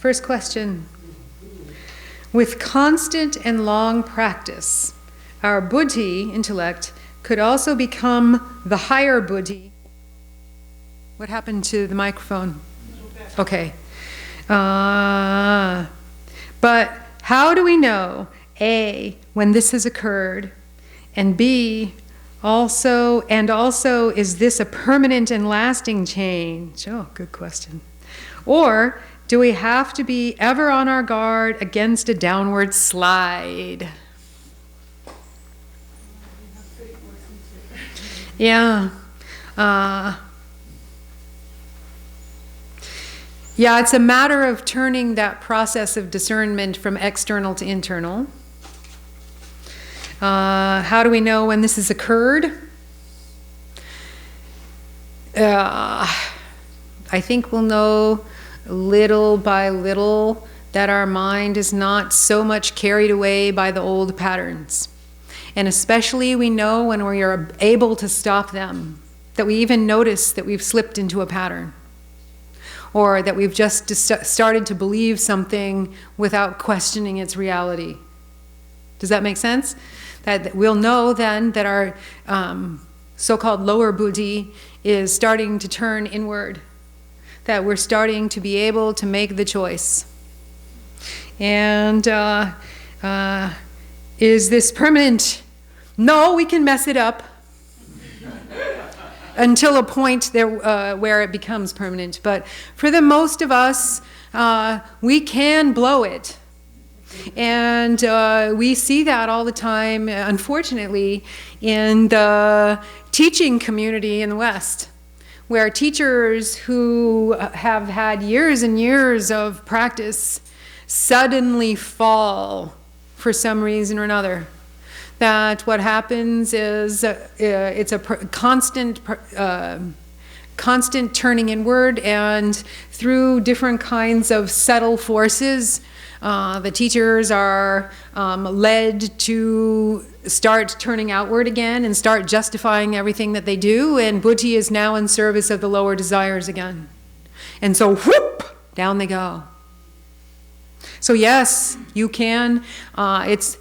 First question. With constant and long practice, our buddhi, intellect, could also become the higher buddhi. What happened to the microphone? Okay. But how do we know, A, when this has occurred, and B, also, is this a permanent and lasting change? Oh, good question. Or do we have to be ever on our guard against a downward slide? Yeah. Yeah, it's a matter of turning that process of discernment from external to internal. How do we know when this has occurred? I think we'll know little by little that our mind is not so much carried away by the old patterns. And especially we know when we are able to stop them, that we even notice that we've slipped into a pattern, or that we've just started to believe something without questioning its reality. Does that make sense? That we'll know then that our so-called lower buddhi is starting to turn inward, that we're starting to be able to make the choice. And is this permanent? No, we can mess it up until a point there, where it becomes permanent. But for the most of us, we can blow it. And we see that all the time, unfortunately, in the teaching community in the West, where teachers who have had years and years of practice suddenly fall for some reason or another. That what happens is it's a constant turning inward, and through different kinds of subtle forces, the teachers are led to start turning outward again and start justifying everything that they do, and buddhi is now in service of the lower desires again. And so, whoop, down they go. So yes, you can. It's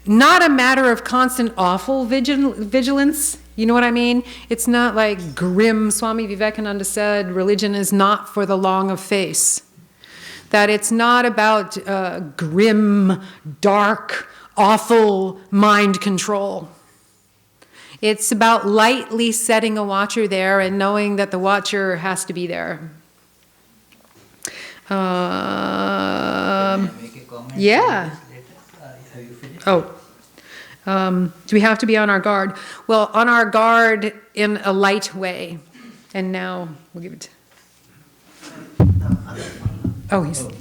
not a matter of constant awful vigilance. You know what I mean? It's not like grim. Swami Vivekananda said, religion is not for the long of face. That it's not about grim, dark, awful mind control. It's about lightly setting a watcher there and knowing that the watcher has to be there. Can I make a comment? Yeah. Have you finished? Oh. Do we have to be on our guard? Well, on our guard in a light way. And now we'll give it to... Oh, he's... Okay.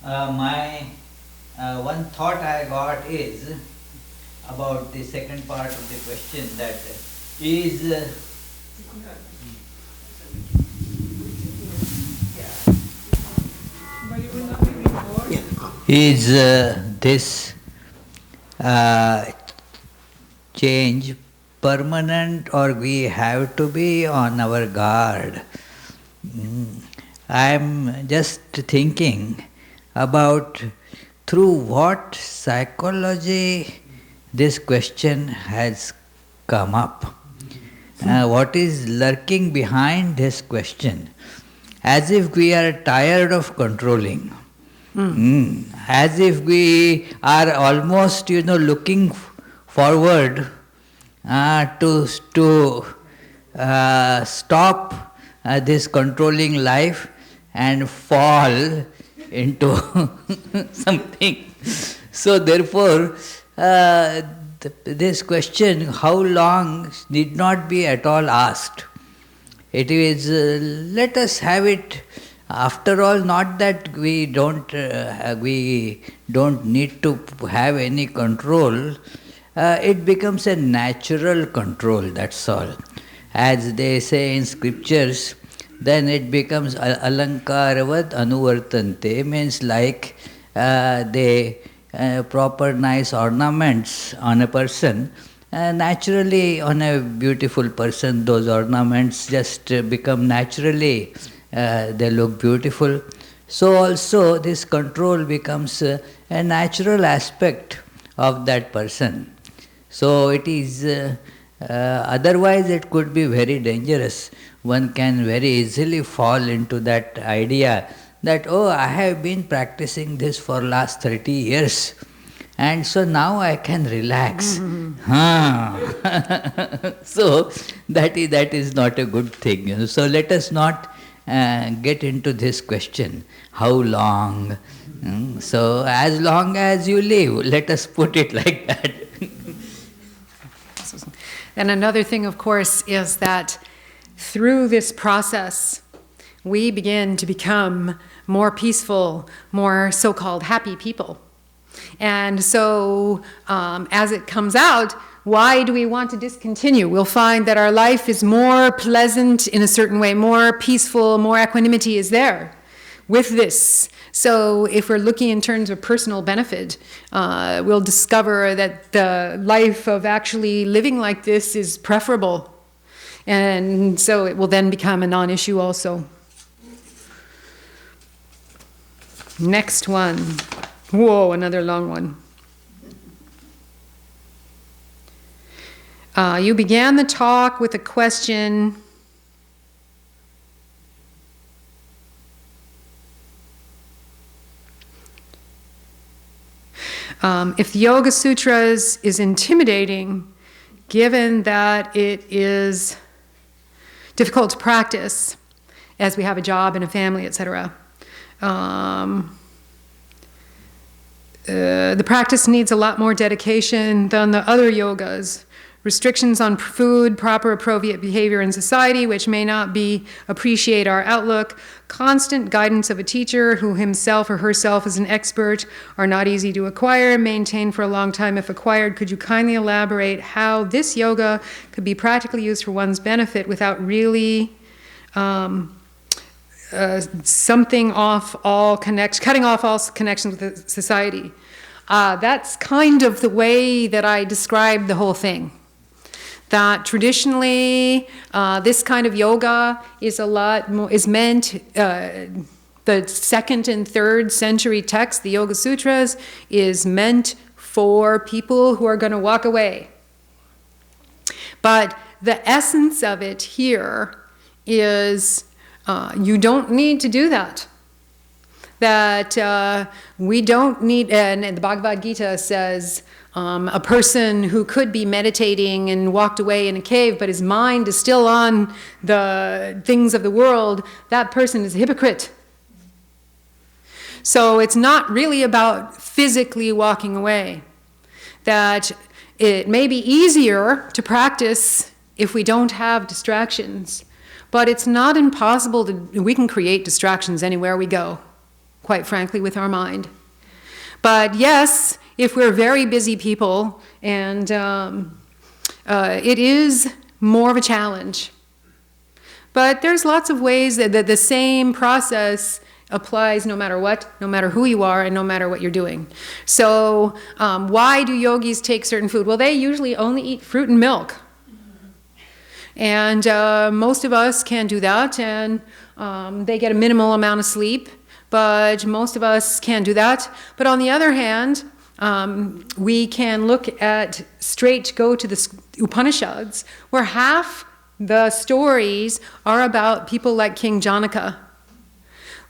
My one thought I got is about the second part of the question, that is this change permanent, or we have to be on our guard? I'm just thinking about through what psychology this question has come up. What is lurking behind this question? As if we are tired of controlling. As if we are almost, looking forward to stop this controlling life and fall into something. So therefore, this question, how long, need not be at all asked. It is, let us have it. After all, not that we don't need to have any control. It becomes a natural control, that's all. As they say in scriptures, then it becomes alankaravad anuvartante, means like the proper nice ornaments on a person, naturally on a beautiful person, those ornaments just become naturally, they look beautiful. So also this control becomes a natural aspect of that person. So it is, otherwise it could be very dangerous. One can very easily fall into that idea that, oh, I have been practicing this for last 30 years. And so now I can relax. So that is not a good thing. So let us not get into this question. How long? So as long as you live, let us put it like that. And another thing, of course, is that through this process, we begin to become more peaceful, more so-called happy people. And so as it comes out, why do we want to discontinue? We'll find that our life is more pleasant in a certain way, more peaceful, more equanimity is there with this. So if we're looking in terms of personal benefit, we'll discover that the life of actually living like this is preferable. And so it will then become a non-issue also. Next one. Whoa, another long one. You began the talk with a question. If the Yoga Sutras is intimidating, given that it is difficult to practice, as we have a job and a family, etc., the practice needs a lot more dedication than the other yogas. Restrictions on food, proper appropriate behavior in society, which may not appreciate our outlook, constant guidance of a teacher who himself or herself is an expert, are not easy to acquire, maintain for a long time if acquired. Could you kindly elaborate how this yoga could be practically used for one's benefit without really cutting off all connections with society? That's kind of the way that I describe the whole thing. That traditionally, this kind of yoga is meant, the 2nd and 3rd century text, the Yoga Sutras, is meant for people who are going to walk away. But the essence of it here is you don't need to do that. That we don't need, and the Bhagavad Gita says, a person who could be meditating and walked away in a cave, but his mind is still on the things of the world, that person is a hypocrite. So it's not really about physically walking away. That it may be easier to practice if we don't have distractions, but it's not impossible we can create distractions anywhere we go, quite frankly, with our mind. But yes, if we're very busy people, and it is more of a challenge. But there's lots of ways that the same process applies no matter what, no matter who you are, and no matter what you're doing. So why do yogis take certain food? Well, they usually only eat fruit and milk. And most of us can do that, and they get a minimal amount of sleep. But most of us can't do that. But on the other hand, we can go to the Upanishads, where half the stories are about people like King Janaka,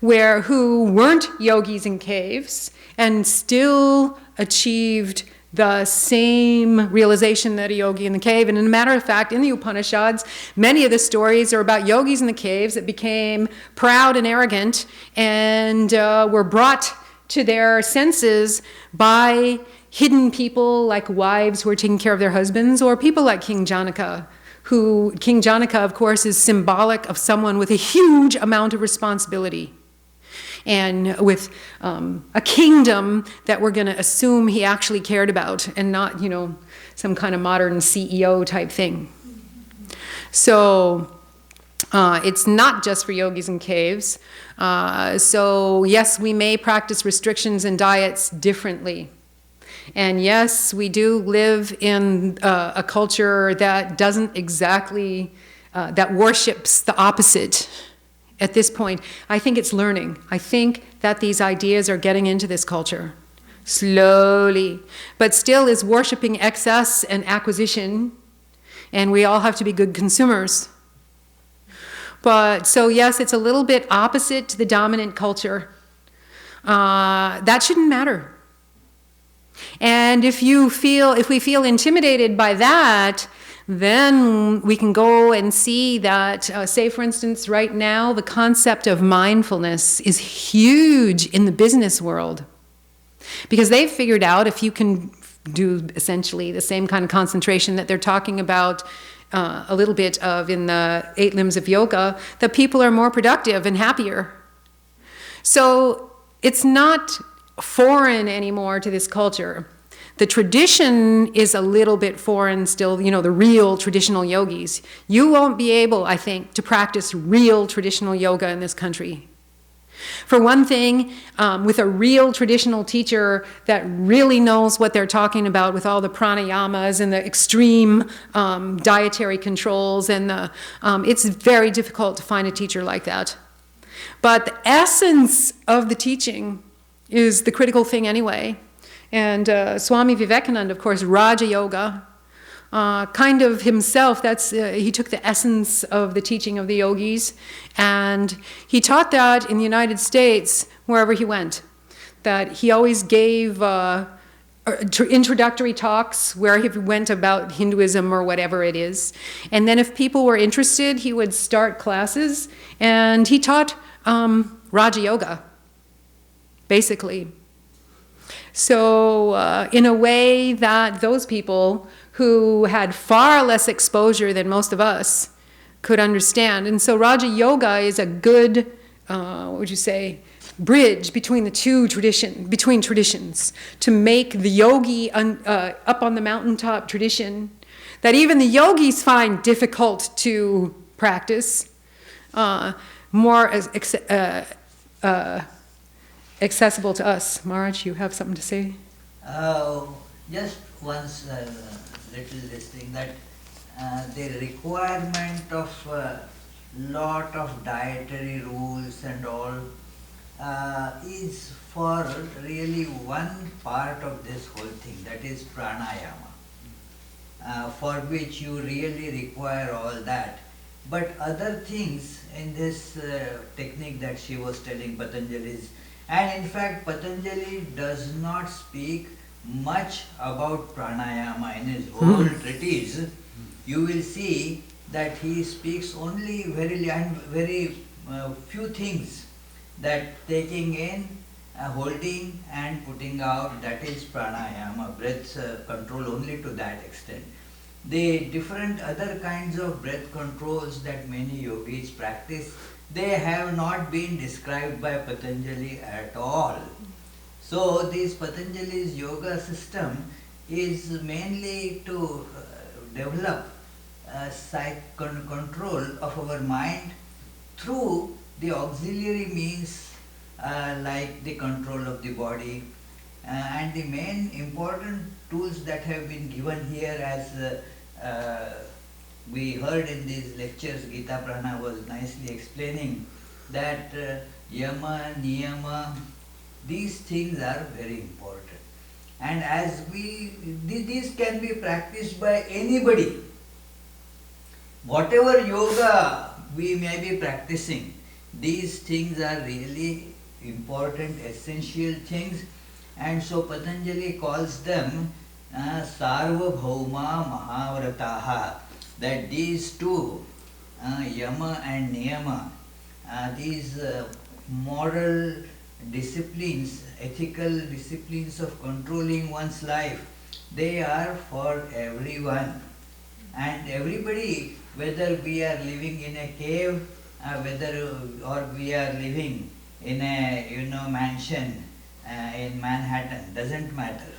who weren't yogis in caves and still achieved the same realization that a yogi in the cave. And as a matter of fact, in the Upanishads, many of the stories are about yogis in the caves that became proud and arrogant and were brought to their senses by hidden people like wives who are taking care of their husbands, or people like King Janaka, King Janaka, of course, is symbolic of someone with a huge amount of responsibility and with a kingdom that we're going to assume he actually cared about, and not, some kind of modern CEO type thing. So it's not just for yogis in caves. So yes, we may practice restrictions and diets differently. And yes, we do live in a culture that doesn't exactly, that worships the opposite at this point. I think it's learning. I think that these ideas are getting into this culture slowly, but still is worshiping excess and acquisition, and we all have to be good consumers. But so yes, it's a little bit opposite to the dominant culture. That shouldn't matter. And if we feel intimidated by that, then we can go and see that, say for instance, right now, the concept of mindfulness is huge in the business world. Because they've figured out if you can do essentially the same kind of concentration that they're talking about a little bit of in the 8 limbs of yoga, that people are more productive and happier. So it's not foreign anymore to this culture. The tradition is a little bit foreign still, the real traditional yogis. You won't be able, I think, to practice real traditional yoga in this country. For one thing, with a real traditional teacher that really knows what they're talking about with all the pranayamas and the extreme dietary controls, and it's very difficult to find a teacher like that. But the essence of the teaching is the critical thing anyway. And Swami Vivekananda, of course, Raja Yoga, kind of himself, he took the essence of the teaching of the yogis, and he taught that in the United States wherever he went. That he always gave introductory talks where he went about Hinduism or whatever it is. And then if people were interested, he would start classes, and he taught Raja Yoga, basically. So in a way that those people who had far less exposure than most of us could understand. And so Raja Yoga is a good, what would you say, bridge between between traditions, to make the yogi up on the mountaintop tradition that even the yogis find difficult to practice, more accessible to us. Maharaj, you have something to say? Just once little this thing that the requirement of lot of dietary rules and all is for really one part of this whole thing, that is pranayama, for which you really require all that. But other things in this technique that she was telling, Patanjali's, and in fact Patanjali does not speak much about pranayama in his whole treatise. You will see that he speaks only very few things, that taking in, holding and putting out, that is pranayama, breath control only to that extent. The different other kinds of breath controls that many yogis practice, they have not been described by Patanjali at all. So this Patanjali's yoga system is mainly to develop control of our mind through the auxiliary means like the control of the body, and the main important tools that have been given here, as we heard in these lectures, Gitaprana was nicely explaining that yama, niyama, these things are very important. And as these can be practiced by anybody. Whatever yoga we may be practicing, these things are really important, essential things. And so Patanjali calls them Sarvabhauma Mahavrataha, that these two, Yama and Niyama, these moral disciplines, ethical disciplines of controlling one's life, they are for everyone. And everybody, whether we are living in a cave, or we are living in a mansion in Manhattan, doesn't matter.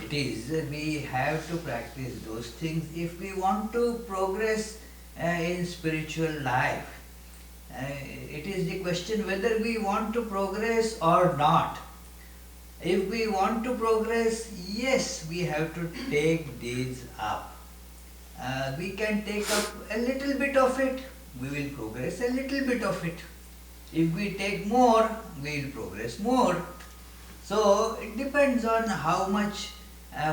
It is, we have to practice those things if we want to progress in spiritual life. It is the question whether we want to progress or not. If we want to progress, yes, we have to take these up. We can take up a little bit of it, we will progress a little bit of it. If we take more, we will progress more. So it depends on how much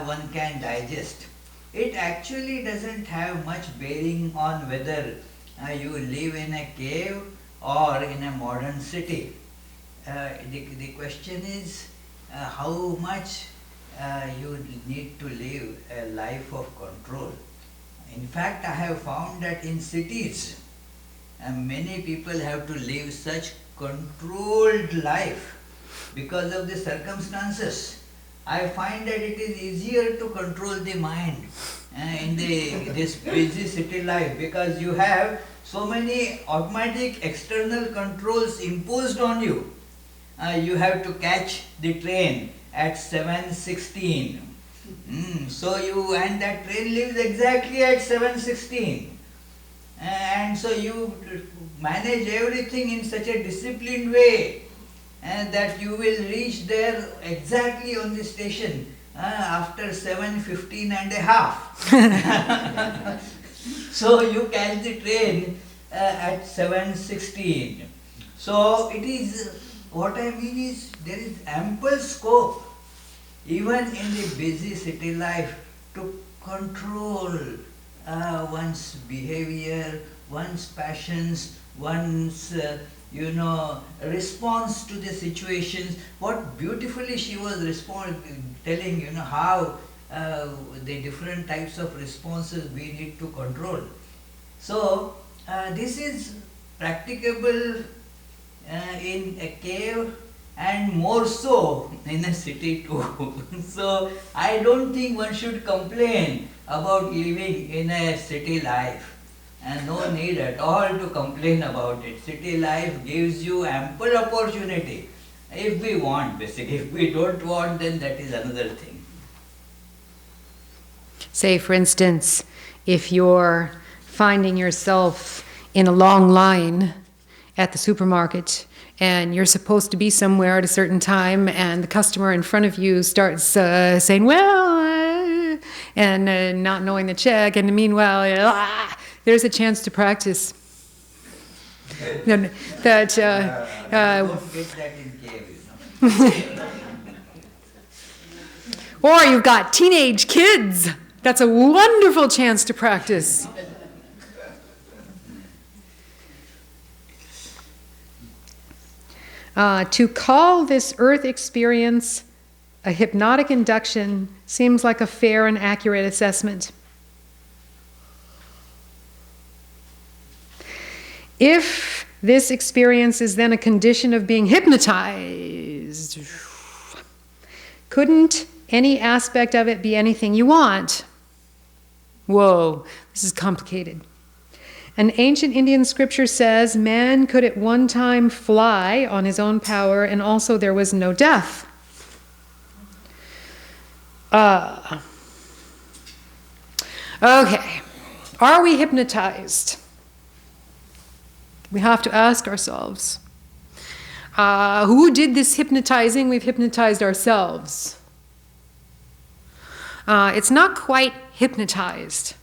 one can digest. It actually doesn't have much bearing on whether you live in a cave or in a modern city. The question is how much you need to live a life of control. In fact, I have found that in cities, many people have to live such controlled life because of the circumstances. I find that it is easier to control the mind in this busy city life because you have so many automatic external controls imposed on you. You have to catch the train at 7:16. And that train leaves exactly at 7:16. And so you manage everything in such a disciplined way and that you will reach there exactly on the station after 7:15 and a half. So you catch the train at 7:16. So it is, what I mean is, there is ample scope even in the busy city life to control one's behavior, one's passions, one's response to the situations. What beautifully she was telling, how the different types of responses we need to control. So this is practicable in a cave and more so in a city too. So I don't think one should complain about living in a city life. And no need at all to complain about it. City life gives you ample opportunity if we want, basically. If we don't want, then that is another thing. Say, for instance, if you're finding yourself in a long line at the supermarket and you're supposed to be somewhere at a certain time and the customer in front of you starts saying, well, and not knowing the check, and meanwhile, there's a chance to practice. Don't get that in cave, Or you've got teenage kids. That's a wonderful chance to practice. To call this earth experience a hypnotic induction seems like a fair and accurate assessment. If this experience is then a condition of being hypnotized, couldn't any aspect of it be anything you want? Whoa, this is complicated. An ancient Indian scripture says man could at one time fly on his own power, and also there was no death. Okay, are we hypnotized? We have to ask ourselves, who did this hypnotizing? We've hypnotized ourselves. It's not quite hypnotized.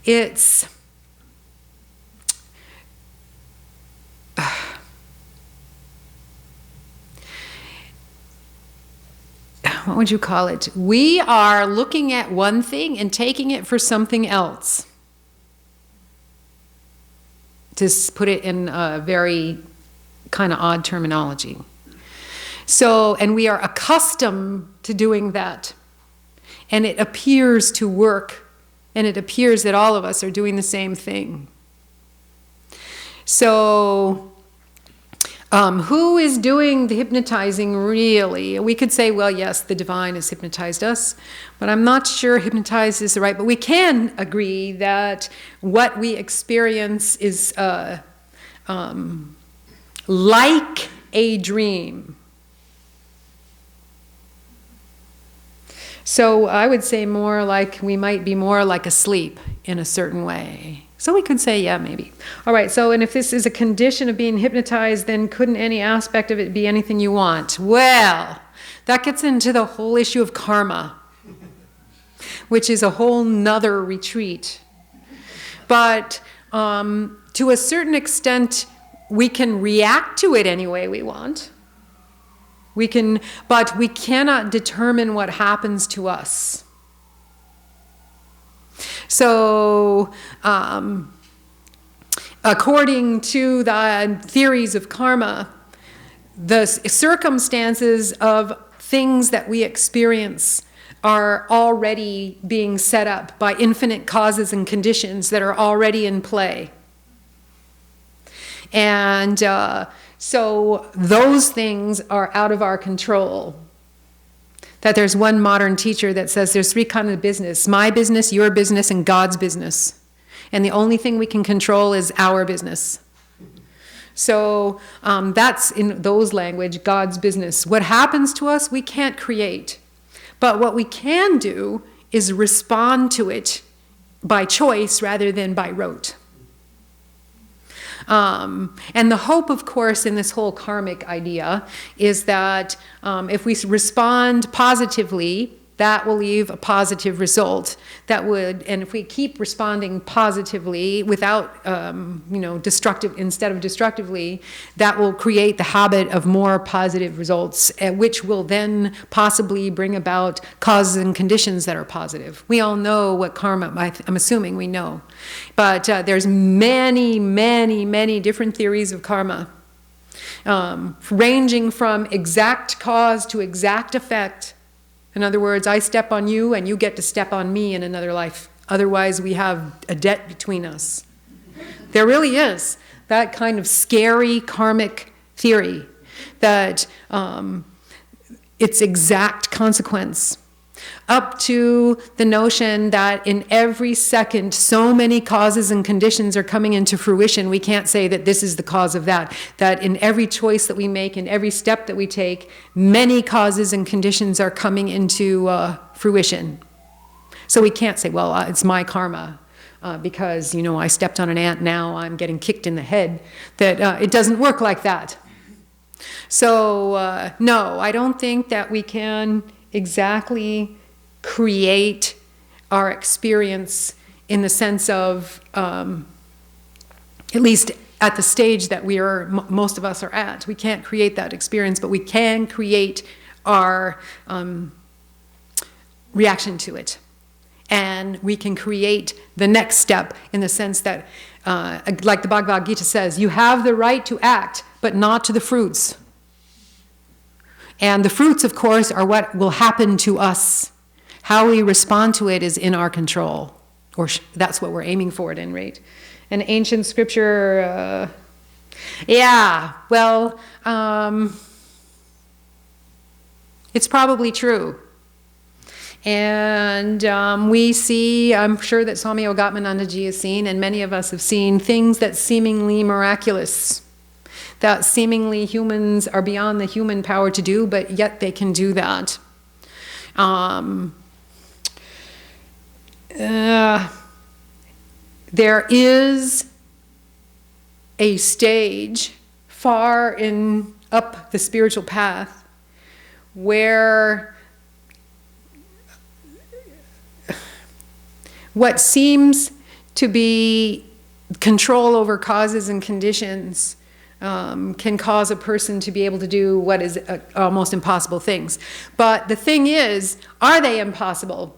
It's what would you call it? We are looking at one thing and taking it for something else. To put it in a very kind of odd terminology. So, and we are accustomed to doing that. And it appears to work. And it appears that all of us are doing the same thing. So, who is doing the hypnotizing really? We could say, well, yes, the divine has hypnotized us, but I'm not sure hypnotized is the right, but we can agree that what we experience is like a dream. So I would say more like we might be more like asleep in a certain way. So we could say, yeah, maybe. All right, so, and if this is a condition of being hypnotized, then couldn't any aspect of it be anything you want? Well, that gets into the whole issue of karma, which is a whole nother retreat. But to a certain extent, we can react to it any way we want. But we cannot determine what happens to us. So, according to the theories of karma, the circumstances of things that we experience are already being set up by infinite causes and conditions that are already in play. And so those things are out of our control. That there's one modern teacher that says there's three kinds of business: my business, your business, and God's business. And the only thing we can control is our business. So that's, in those language, God's business. What happens to us, we can't create. But what we can do is respond to it by choice rather than by rote. And the hope, of course, in this whole karmic idea is that if we respond positively, that will leave a positive result. And if we keep responding positively without, instead of destructively, that will create the habit of more positive results, which will then possibly bring about causes and conditions that are positive. We all know what karma, I'm assuming we know. But there's many, many, many different theories of karma, ranging from exact cause to exact effect. In other words, I step on you and you get to step on me in another life. Otherwise, we have a debt between us. There really is that kind of scary karmic theory that it's exact consequence. Up to the notion that in every second, so many causes and conditions are coming into fruition, we can't say that this is the cause of that. That in every choice that we make, in every step that we take, many causes and conditions are coming into fruition. So we can't say, well, it's my karma because, I stepped on an ant, now I'm getting kicked in the head. That it doesn't work like that. So, no, I don't think that we can exactly create our experience in the sense of, at least at the stage that most of us are at. We can't create that experience, but we can create our reaction to it. And we can create the next step in the sense that, like the Bhagavad Gita says, you have the right to act, but not to the fruits. And the fruits, of course, are what will happen to us. How we respond to it is in our control. Or that's what we're aiming for at any rate. An ancient scripture, it's probably true. And we see, I'm sure that Swami Yogatmananda ji has seen, and many of us have seen, things that seemingly miraculous, that seemingly humans are beyond the human power to do, but yet they can do that. There is a stage far up the spiritual path where what seems to be control over causes and conditions can cause a person to be able to do what is almost impossible things. But the thing is, are they impossible?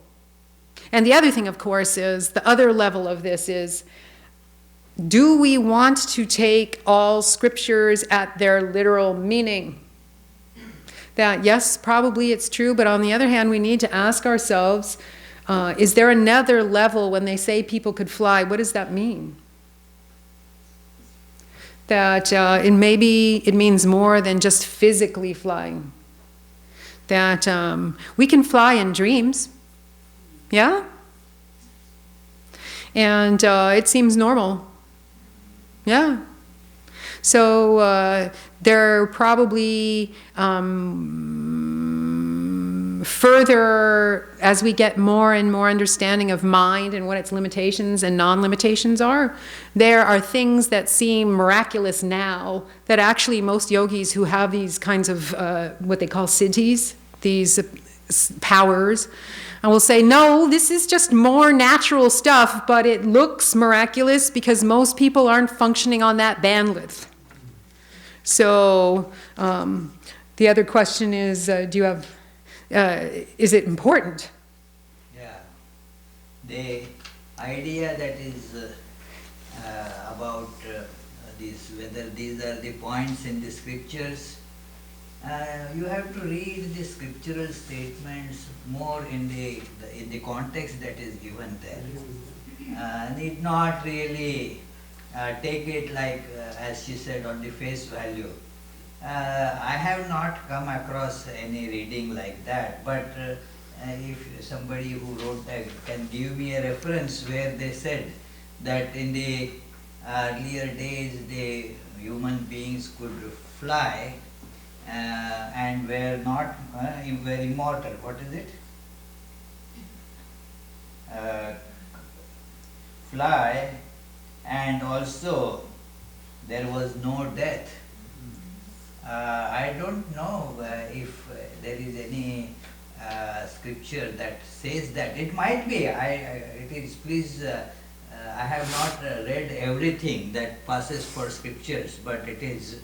And the other thing, of course, is, the other level of this is, do we want to take all scriptures at their literal meaning? That, yes, probably it's true, but on the other hand, we need to ask ourselves, is there another level when they say people could fly? What does that mean? That maybe it means more than just physically flying. That we can fly in dreams. Yeah? And it seems normal. Yeah. So there probably further, as we get more and more understanding of mind and what its limitations and non-limitations are, there are things that seem miraculous now that actually most yogis who have these kinds of what they call siddhis, these powers, and will say, no, this is just more natural stuff, but it looks miraculous because most people aren't functioning on that bandwidth. So the other question is, do you have, is it important? Yeah. The idea that is about this, whether these are the points in the scriptures, you have to read the scriptural statements more in the context that is given there. Need not really take it like, as she said, on the face value. I have not come across any reading like that, but if somebody who wrote that can give me a reference where they said that in the earlier days the human beings could fly and were not were immortal. What is it? Fly, and also there was no death. I don't know if there is any scripture that says that. It might be. It is. Please, I have not read everything that passes for scriptures, but it is.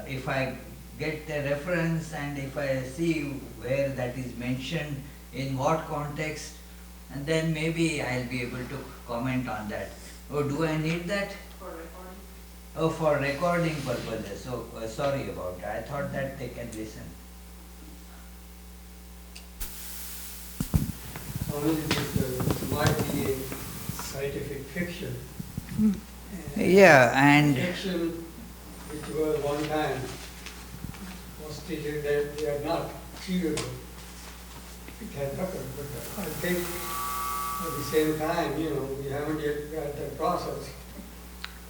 If I get a reference and if I see where that is mentioned, in what context, and then maybe I'll be able to comment on that. Oh, do I need that? For recording? Oh, for recording purposes. Oh, sorry about that. I thought that they can listen. Only this might be a scientific fiction. Yeah, and Fiction, which was one time, was stated that they are not achievable. It has happened, but I think at the same time, we haven't yet got that process.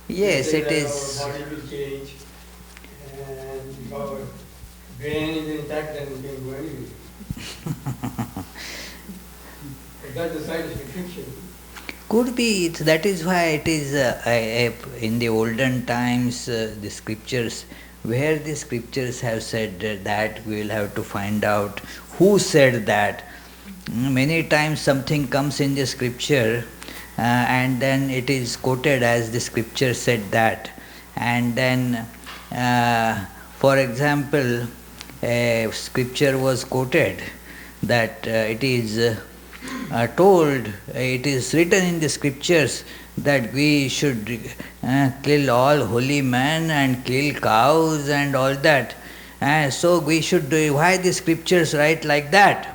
yes, They it say that is. our body will change, and if our brain is intact, then we can go anywhere. But that's a scientific fiction. Could be. That is why it is in the olden times the scriptures, where the scriptures have said that, we will have to find out who said that. Many times something comes in the scripture and then it is quoted as the scripture said that. And then, for example, a scripture was quoted that it is told, it is written in the scriptures that we should kill all holy men and kill cows and all that. So we should do. Why the scriptures write like that?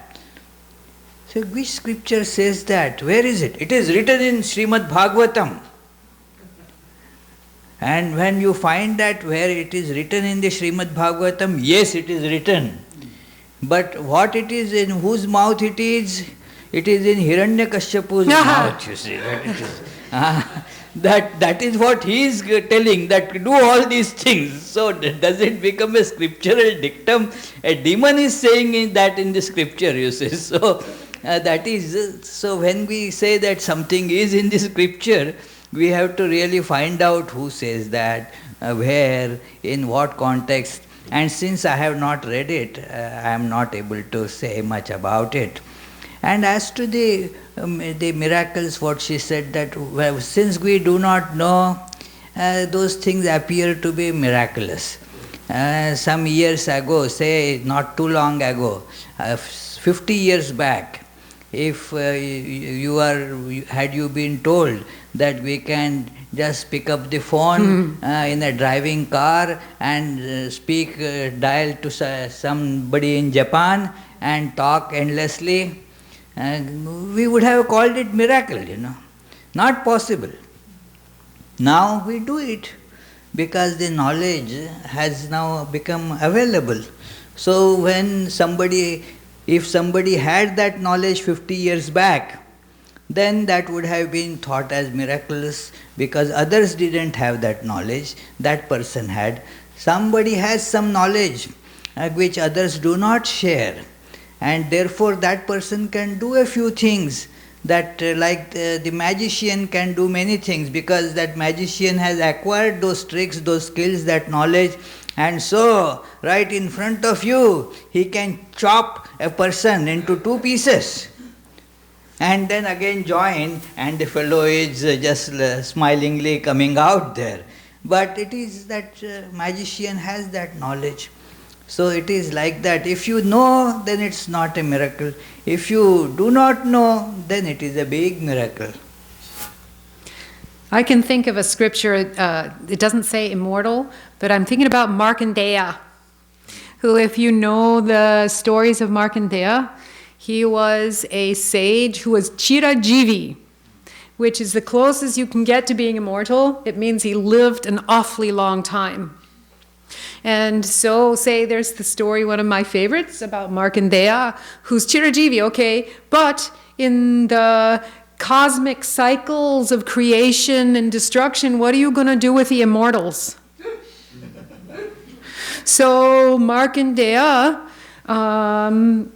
So which scripture says that? Where is it? It is written in Srimad Bhagavatam. And when you find that where it is written in the Srimad Bhagavatam, yes, it is written. But what it is, in whose mouth it is in Hiranyakashipu's mouth, you see. That is what he is telling, that do all these things. So does it become a scriptural dictum? A demon is saying that in the scripture, you see. So that is, so when we say that something is in the scripture, we have to really find out who says that, where, in what context. And since I have not read it, I am not able to say much about it. And as to the miracles, what she said, that since we do not know, those things appear to be miraculous. Some years ago, say not too long ago, 50 years back, if had you been told that we can just pick up the phone in a driving car and dial to somebody in Japan and talk endlessly, we would have called it miracle, Not possible. Now we do it because the knowledge has now become available. So when if somebody had that knowledge 50 years back, then that would have been thought as miraculous because others didn't have that knowledge, that person had. Somebody has some knowledge which others do not share. and therefore that person can do a few things that like the magician can do many things, because that magician has acquired those tricks, those skills, that knowledge, and so right in front of you he can chop a person into two pieces and then again join, and the fellow is just smilingly coming out there. But it is that magician has that knowledge. So it is like that. If you know, then it's not a miracle. If you do not know, then it is a big miracle. I can think of a scripture, it doesn't say immortal, but I'm thinking about Markandeya, who, if you know the stories of Markandeya, he was a sage who was Chirajivi, which is the closest you can get to being immortal. It means he lived an awfully long time. And so, say there's the story, one of my favorites, about Markandeya, who's Chirajivi, okay, but in the cosmic cycles of creation and destruction, what are you going to do with the immortals? So Markandeya,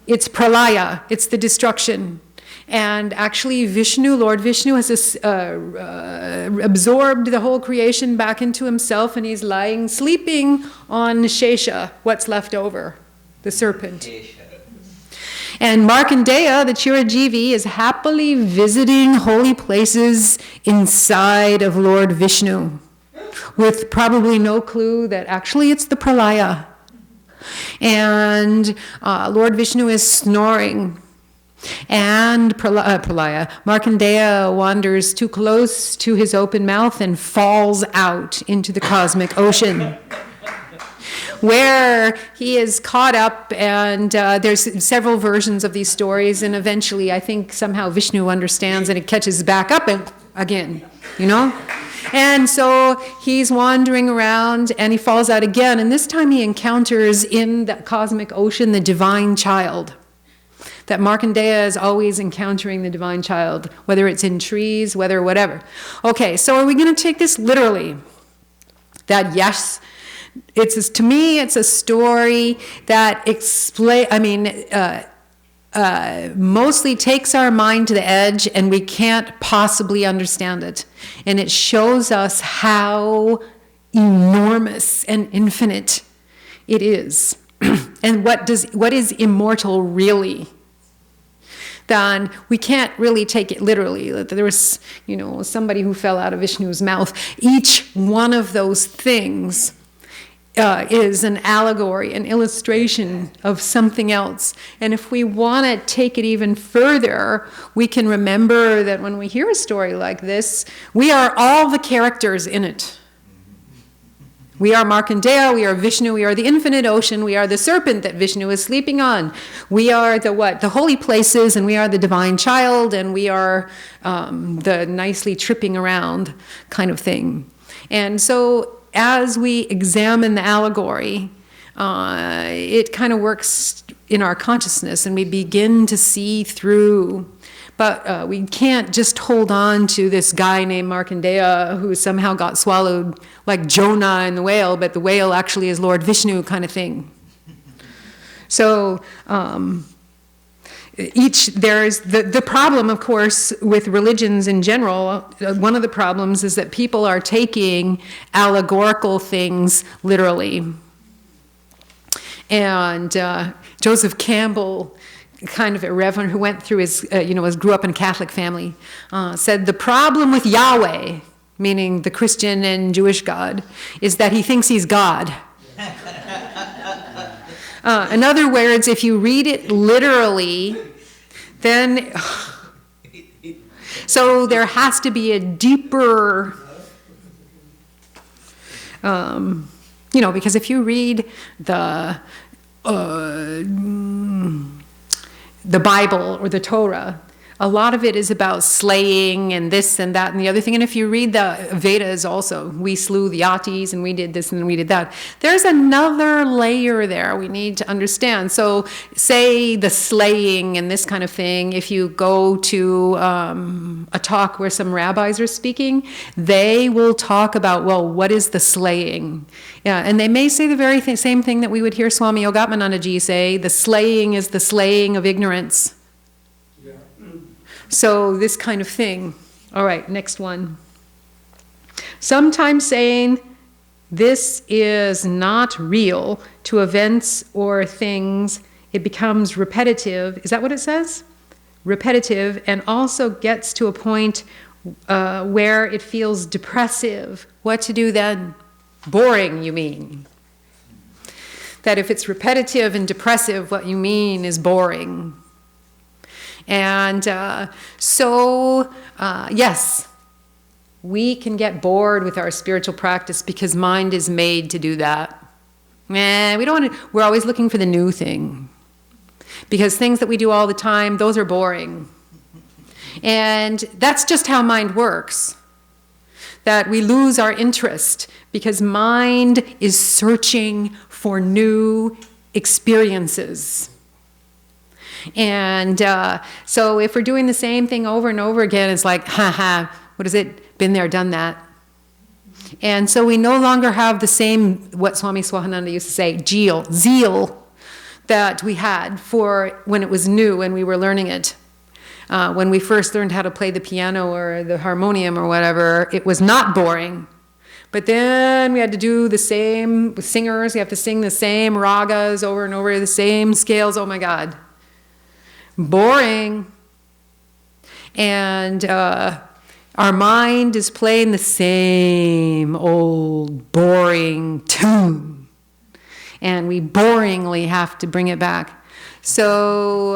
it's pralaya, it's the destruction. And actually Vishnu, Lord Vishnu, has absorbed the whole creation back into himself, and he's lying, sleeping on Shesha, what's left over, the serpent. And Markandeya, the Chirajivi, is happily visiting holy places inside of Lord Vishnu, with probably no clue that actually it's the pralaya. And Lord Vishnu is snoring. And Markandeya wanders too close to his open mouth and falls out into the cosmic ocean, where he is caught up, and there's several versions of these stories, and eventually I think somehow Vishnu understands and it catches back up and again, you know? And so he's wandering around and he falls out again, and this time he encounters in the cosmic ocean the divine child. That Markandeya is always encountering the divine child, whether it's in trees, whether whatever. Okay, so are we going to take this literally? That yes, to me it's a story that mostly takes our mind to the edge, and we can't possibly understand it. And it shows us how enormous and infinite it is. And what is immortal really? Then we can't really take it literally. There was, somebody who fell out of Vishnu's mouth. Each one of those things is an allegory, an illustration of something else. And if we want to take it even further, we can remember that when we hear a story like this, we are all the characters in it. We are Markandeya, we are Vishnu, we are the infinite ocean, we are the serpent that Vishnu is sleeping on. We are the holy places, and we are the divine child, and we are the nicely tripping around kind of thing. And so as we examine the allegory, it kind of works in our consciousness, and we begin to see through. But we can't just hold on to this guy named Markandeya who somehow got swallowed like Jonah in the whale, but the whale actually is Lord Vishnu kind of thing. So there's the problem, of course, with religions in general. One of the problems is that people are taking allegorical things literally. And Joseph Campbell, kind of a reverend who went through grew up in a Catholic family, said the problem with Yahweh, meaning the Christian and Jewish God, is that he thinks he's God. In other words, if you read it literally, then so there has to be a deeper, because if you read the Bible or the Torah, a lot of it is about slaying and this and that and the other thing. And if you read the Vedas also, we slew the Yatis and we did this and we did that. There's another layer there we need to understand. So say the slaying and this kind of thing, if you go to a talk where some rabbis are speaking, they will talk about, well, what is the slaying? Yeah, and they may say the very same thing that we would hear Swami Yogatmananda Ji say, the slaying is the slaying of ignorance. Yeah. So this kind of thing. All right, next one. Sometimes saying, this is not real to events or things, it becomes repetitive. Is that what it says? Repetitive, and also gets to a point where it feels depressive. What to do then? Boring, you mean? That if it's repetitive and depressive, what you mean is boring. And yes, we can get bored with our spiritual practice because mind is made to do that. We don't want to, we're always looking for the new thing. Because things that we do all the time, those are boring. And that's just how mind works. That we lose our interest because mind is searching for new experiences. And so if we're doing the same thing over and over again, it's like, what is it? Been there, done that. And so we no longer have the same, what Swami Swahananda used to say, zeal that we had for when it was new, when we were learning it. When we first learned how to play the piano or the harmonium or whatever, it was not boring. But then we had to do the same with singers, we have to sing the same ragas over and over, the same scales, oh my God. Boring. And our mind is playing the same old boring tune. And we boringly have to bring it back. So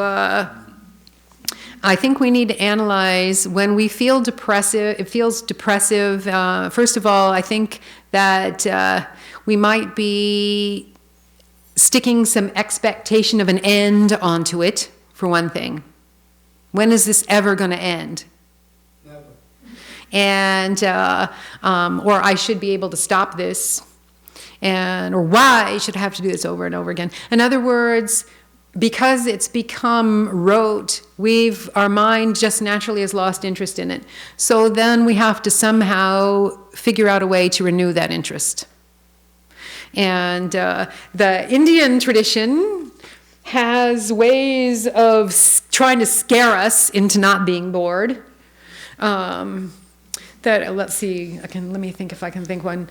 I think we need to analyze when we feel depressive, it feels depressive. First of all, I think that we might be sticking some expectation of an end onto it, for one thing. When is this ever going to end? Never. And, or I should be able to stop this. Or why should I have to do this over and over again? In other words, because it's become rote, our mind just naturally has lost interest in it. So then we have to somehow figure out a way to renew that interest. And the Indian tradition has ways of trying to scare us into not being bored. Let's see, let me think if I can think one.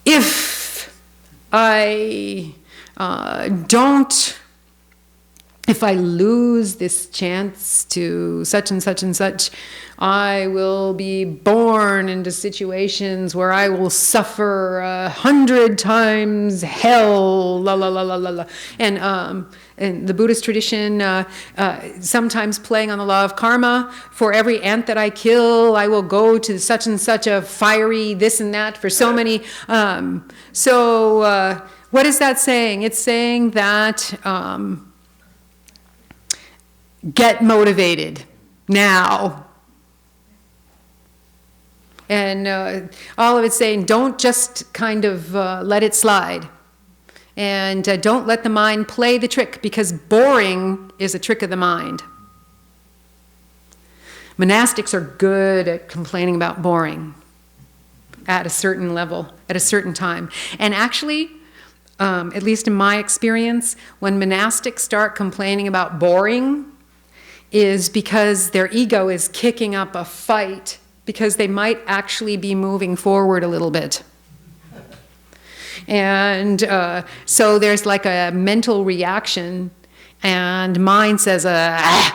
If I lose this chance to such and such and such, I will be born into situations where I will suffer 100 times hell, la la la la la la. And the Buddhist tradition, sometimes playing on the law of karma, for every ant that I kill, I will go to such and such a fiery this and that for so many. What is that saying? It's saying that get motivated now. And all of it's saying, don't just kind of let it slide. And don't let the mind play the trick, because boring is a trick of the mind. Monastics are good at complaining about boring at a certain level, at a certain time. And actually, at least in my experience, when monastics start complaining about boring, is because their ego is kicking up a fight, because they might actually be moving forward a little bit. And so there's like a mental reaction, and mind says,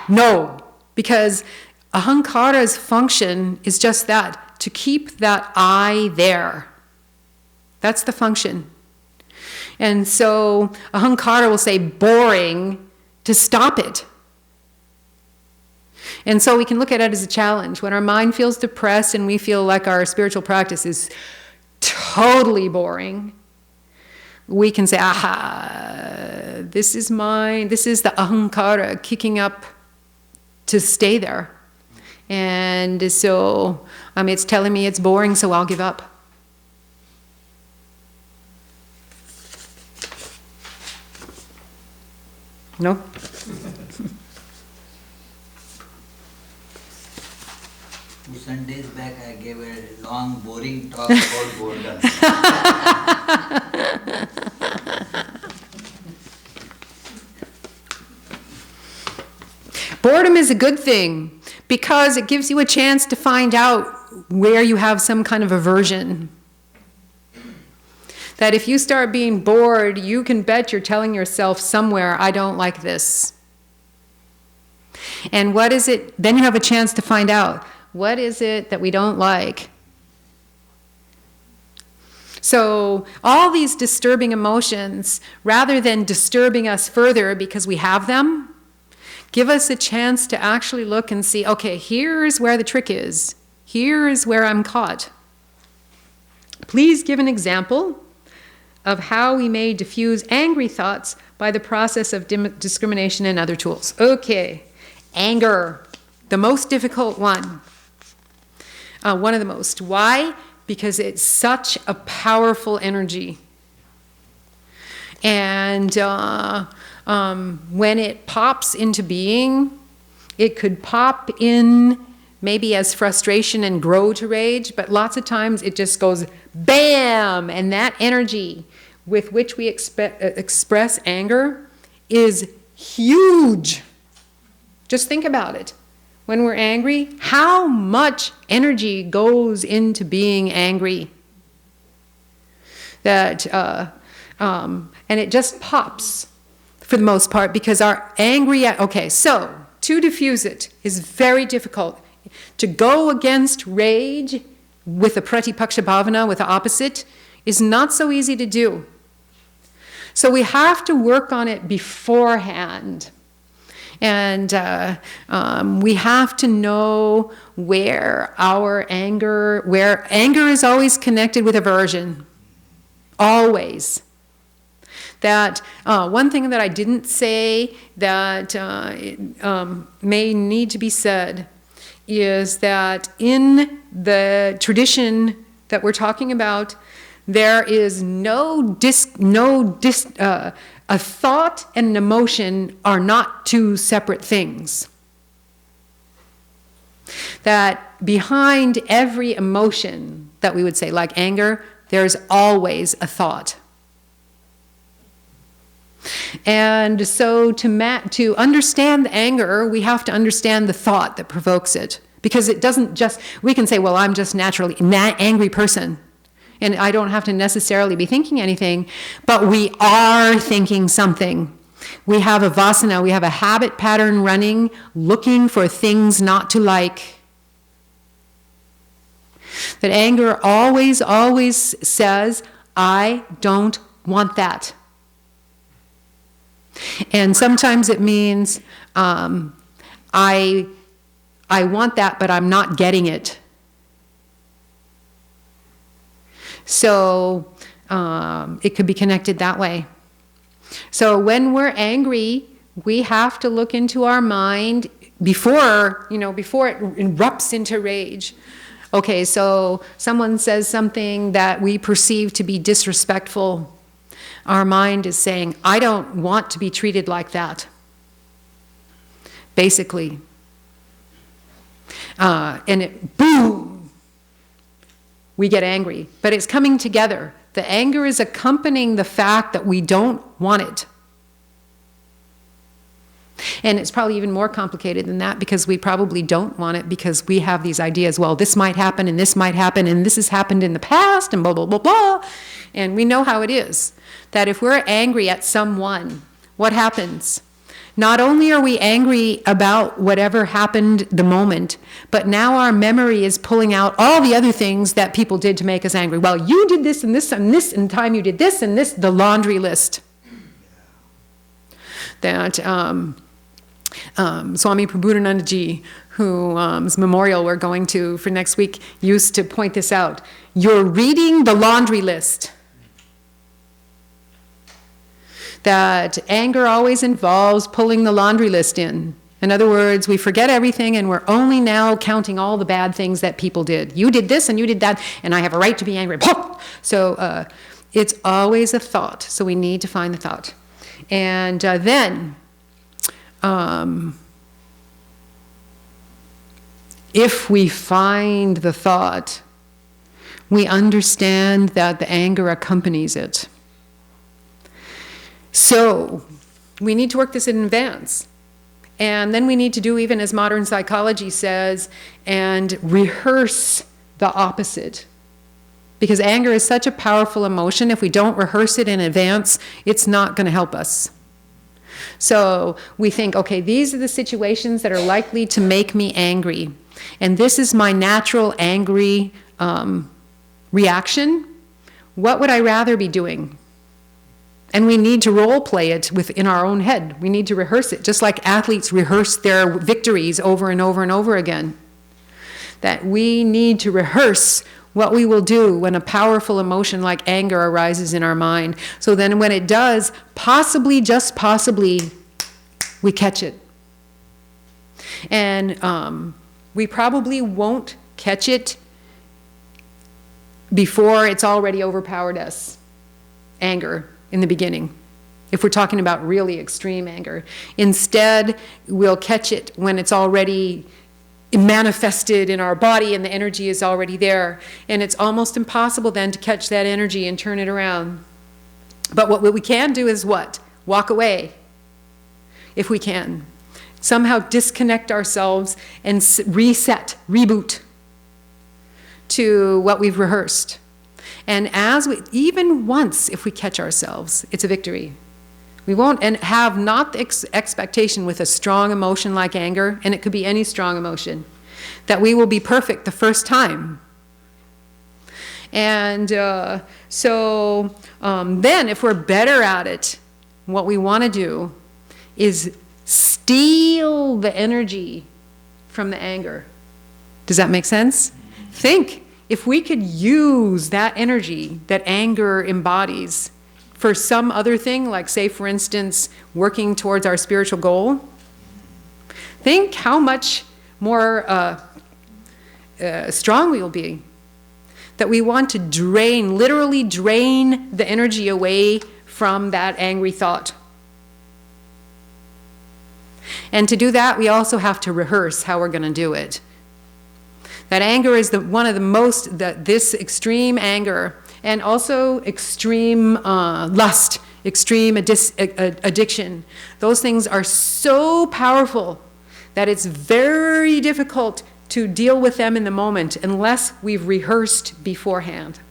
no, because ahankara's function is just that, to keep that I there. That's the function. And so ahankara will say boring to stop it. And so we can look at it as a challenge. When our mind feels depressed and we feel like our spiritual practice is totally boring, we can say, this is mine, this is the ahankara kicking up to stay there. And so, it's telling me it's boring, so I'll give up. No? 2 Sundays back I gave a long boring talk about boredom. Boredom is a good thing because it gives you a chance to find out where you have some kind of aversion. That if you start being bored, you can bet you're telling yourself somewhere, I don't like this. And what is it? Then you have a chance to find out, what is it that we don't like? So all these disturbing emotions, rather than disturbing us further because we have them, give us a chance to actually look and see, okay, here's where the trick is. Here's where I'm caught. Please give an example of how we may diffuse angry thoughts by the process of discrimination and other tools. Okay, anger, the most difficult one. One of the most. Why? Because it's such a powerful energy. And when it pops into being, it could pop in maybe as frustration and grow to rage, but lots of times it just goes bam, and that energy with which we express anger is huge. Just think about it. When we're angry, how much energy goes into being angry? And it just pops for the most part because our angry, okay, so to diffuse it is very difficult. To go against rage with a pratipaksha bhavana, with the opposite, is not so easy to do. So we have to work on it beforehand. And we have to know where anger is always connected with aversion. Always. That one thing that I didn't say that may need to be said is that in the tradition that we're talking about, there is a thought and an emotion are not two separate things. That behind every emotion that we would say, like anger, there's always a thought. And so to understand the anger, we have to understand the thought that provokes it. Because it doesn't just, we can say, well, I'm just naturally an angry person. And I don't have to necessarily be thinking anything, but we are thinking something. We have a vasana, we have a habit pattern running, looking for things not to like. That anger always says, I don't want that. And sometimes it means, I want that, but I'm not getting it. So it could be connected that way. So when we're angry, we have to look into our mind before it erupts into rage. Okay, so someone says something that we perceive to be disrespectful. Our mind is saying, I don't want to be treated like that. Basically. And it, boom, we get angry. But it's coming together. The anger is accompanying the fact that we don't want it. And it's probably even more complicated than that because we probably don't want it because we have these ideas, well, this might happen and this might happen and this has happened in the past and blah, blah, blah, blah. And we know how it is. That if we're angry at someone, what happens? Not only are we angry about whatever happened the moment, but now our memory is pulling out all the other things that people did to make us angry. Well, you did this and this and this, and time you did this and this, the laundry list. That Swami Prabhudanandaji, whose memorial we're going to for next week, used to point this out. You're reading the laundry list. That anger always involves pulling the laundry list in. In other words, we forget everything and we're only now counting all the bad things that people did. You did this and you did that, and I have a right to be angry. So it's always a thought, so we need to find the thought. And then, if we find the thought, we understand that the anger accompanies it. So, we need to work this in advance. And then we need to do, even as modern psychology says, and rehearse the opposite. Because anger is such a powerful emotion, if we don't rehearse it in advance, it's not going to help us. So we think, okay, these are the situations that are likely to make me angry. And this is my natural angry reaction. What would I rather be doing? And we need to role play it within our own head. We need to rehearse it, just like athletes rehearse their victories over and over and over again. That we need to rehearse what we will do when a powerful emotion like anger arises in our mind. So then when it does, possibly, just possibly, we catch it. And we probably won't catch it before it's already overpowered us. Anger in the beginning, if we're talking about really extreme anger. Instead, we'll catch it when it's already manifested in our body and the energy is already there. And it's almost impossible then to catch that energy and turn it around. But what we can do is what? Walk away, if we can. Somehow disconnect ourselves and reset, reboot to what we've rehearsed. And even once, if we catch ourselves, it's a victory. We won't, and have not the expectation with a strong emotion like anger, and it could be any strong emotion, that we will be perfect the first time. And then if we're better at it, what we want to do is steal the energy from the anger. Does that make sense? Think, if we could use that energy that anger embodies for some other thing, like say for instance, working towards our spiritual goal, think how much more strong we will be. That we want to literally drain the energy away from that angry thought. And to do that, we also have to rehearse how we're going to do it. That anger is one of the most, this extreme anger, and also extreme lust, extreme addiction. Those things are so powerful that it's very difficult to deal with them in the moment unless we've rehearsed beforehand.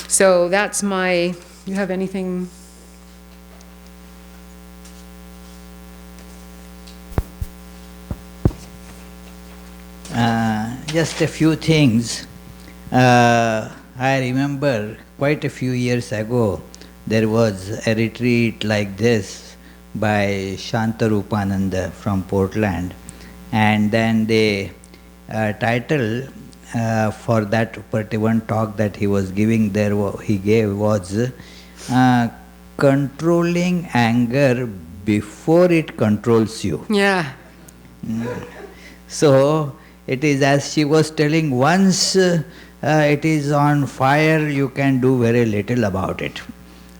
So that's you have anything? Just a few things. I remember quite a few years ago, there was a retreat like this by Shantarupananda from Portland. And then the title for that particular talk that he was giving there, he gave was Controlling Anger Before It Controls You. Yeah. So, it is as she was telling, once it is on fire, you can do very little about it.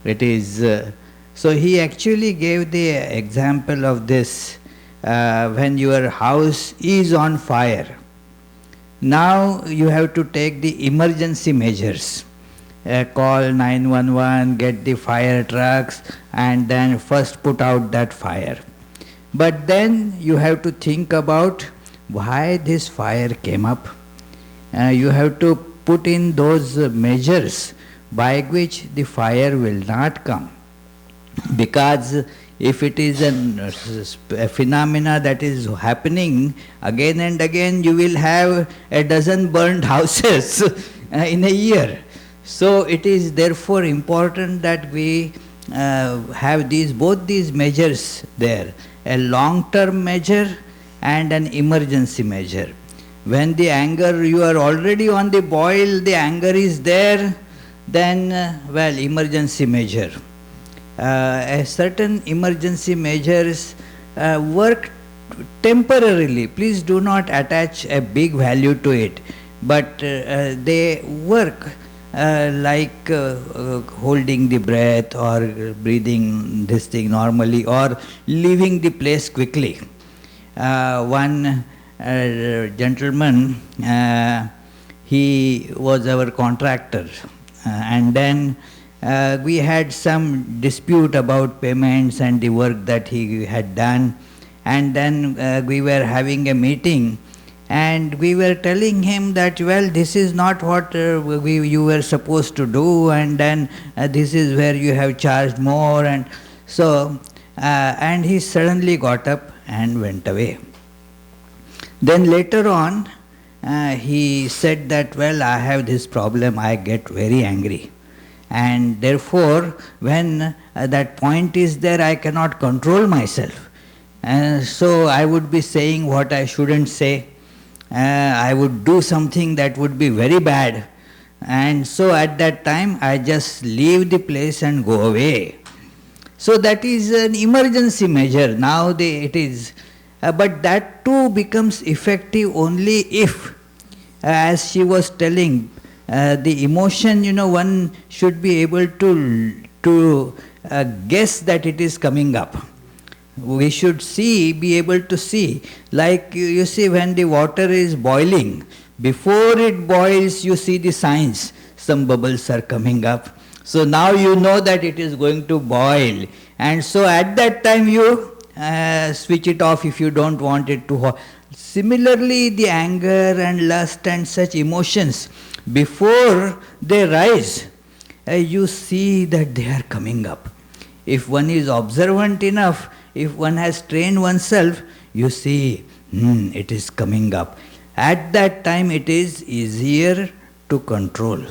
It is, so he actually gave the example of this, when your house is on fire. Now you have to take the emergency measures. Call 911, get the fire trucks, and then first put out that fire. But then you have to think about why this fire came up. You have to put in those measures by which the fire will not come. Because if it is a phenomena that is happening again and again, you will have a dozen burned houses in a year. So it is therefore important that we have both these measures there, a long-term measure and an emergency measure. When the anger, you are already on the boil, the anger is there, then, emergency measure. A certain emergency measures work temporarily. Please do not attach a big value to it, but they work like holding the breath or breathing this thing normally or leaving the place quickly. one gentleman, he was our contractor, and then we had some dispute about payments and the work that he had done, and then we were having a meeting, and we were telling him that, well, this is not what you were supposed to do, and then this is where you have charged more, and so, and he suddenly got up and went away. Then later on, he said that, well, I have this problem, I get very angry. And therefore, when that point is there, I cannot control myself. So I would be saying what I shouldn't say. I would do something that would be very bad. And so at that time, I just leave the place and go away. So that is an emergency measure. Now it is. But that too becomes effective only if, as she was telling, the emotion, one should be able to guess that it is coming up. We should be able to see. Like you see, when the water is boiling, before it boils, you see the signs. Some bubbles are coming up. So now you know that it is going to boil. And so at that time you switch it off if you don't want it to. Similarly, the anger and lust and such emotions, before they rise, you see that they are coming up. If one is observant enough, if one has trained oneself, you see, it is coming up. At that time it is easier to control.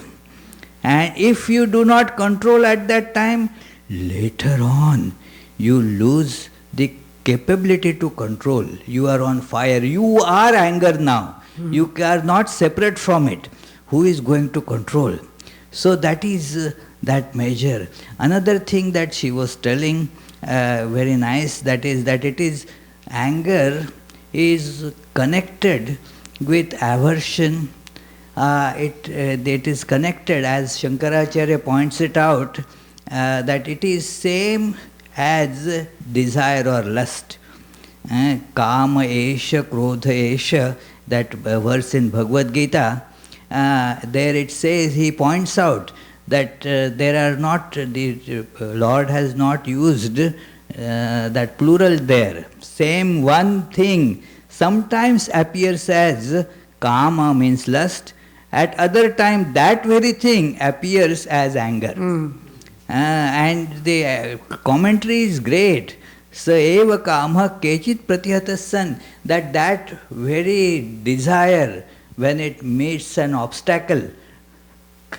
And if you do not control at that time, later on you lose the capability to control. You are on fire. You are anger now. You are not separate from it. Who is going to control? So that is that measure. Another thing that she was telling, very nice, that it is anger is connected with aversion. It is connected, as Shankaracharya points it out, that it is same as desire or lust. Kama esha, krodha esha, that verse in Bhagavad Gita, there it says, he points out that there are not, the Lord has not used that plural there. Same one thing sometimes appears as kama, means lust. At other time that very thing appears as anger. And the commentary is great. Sa eva kama kechit pratihatasan, that very desire, when it meets an obstacle,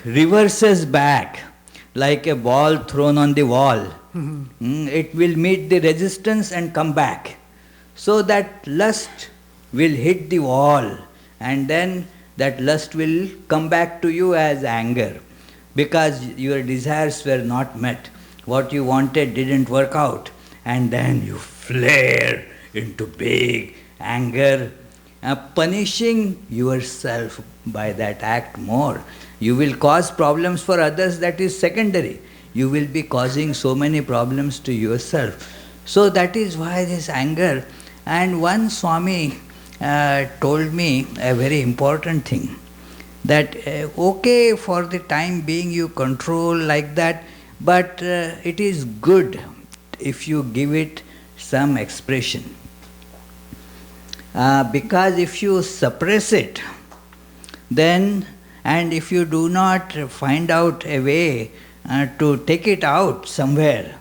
reverses back like a ball thrown on the wall. It will meet the resistance and come back. So that lust will hit the wall, and then that lust will come back to you as anger, because your desires were not met. What you wanted didn't work out, and then you flare into big anger, punishing yourself by that act more. You will cause problems for others, that is secondary. You will be causing so many problems to yourself. So that is why this anger. And one Swami told me a very important thing, that okay, for the time being you control like that, but it is good if you give it some expression. Because if you suppress it, then, and if you do not find out a way to take it out somewhere,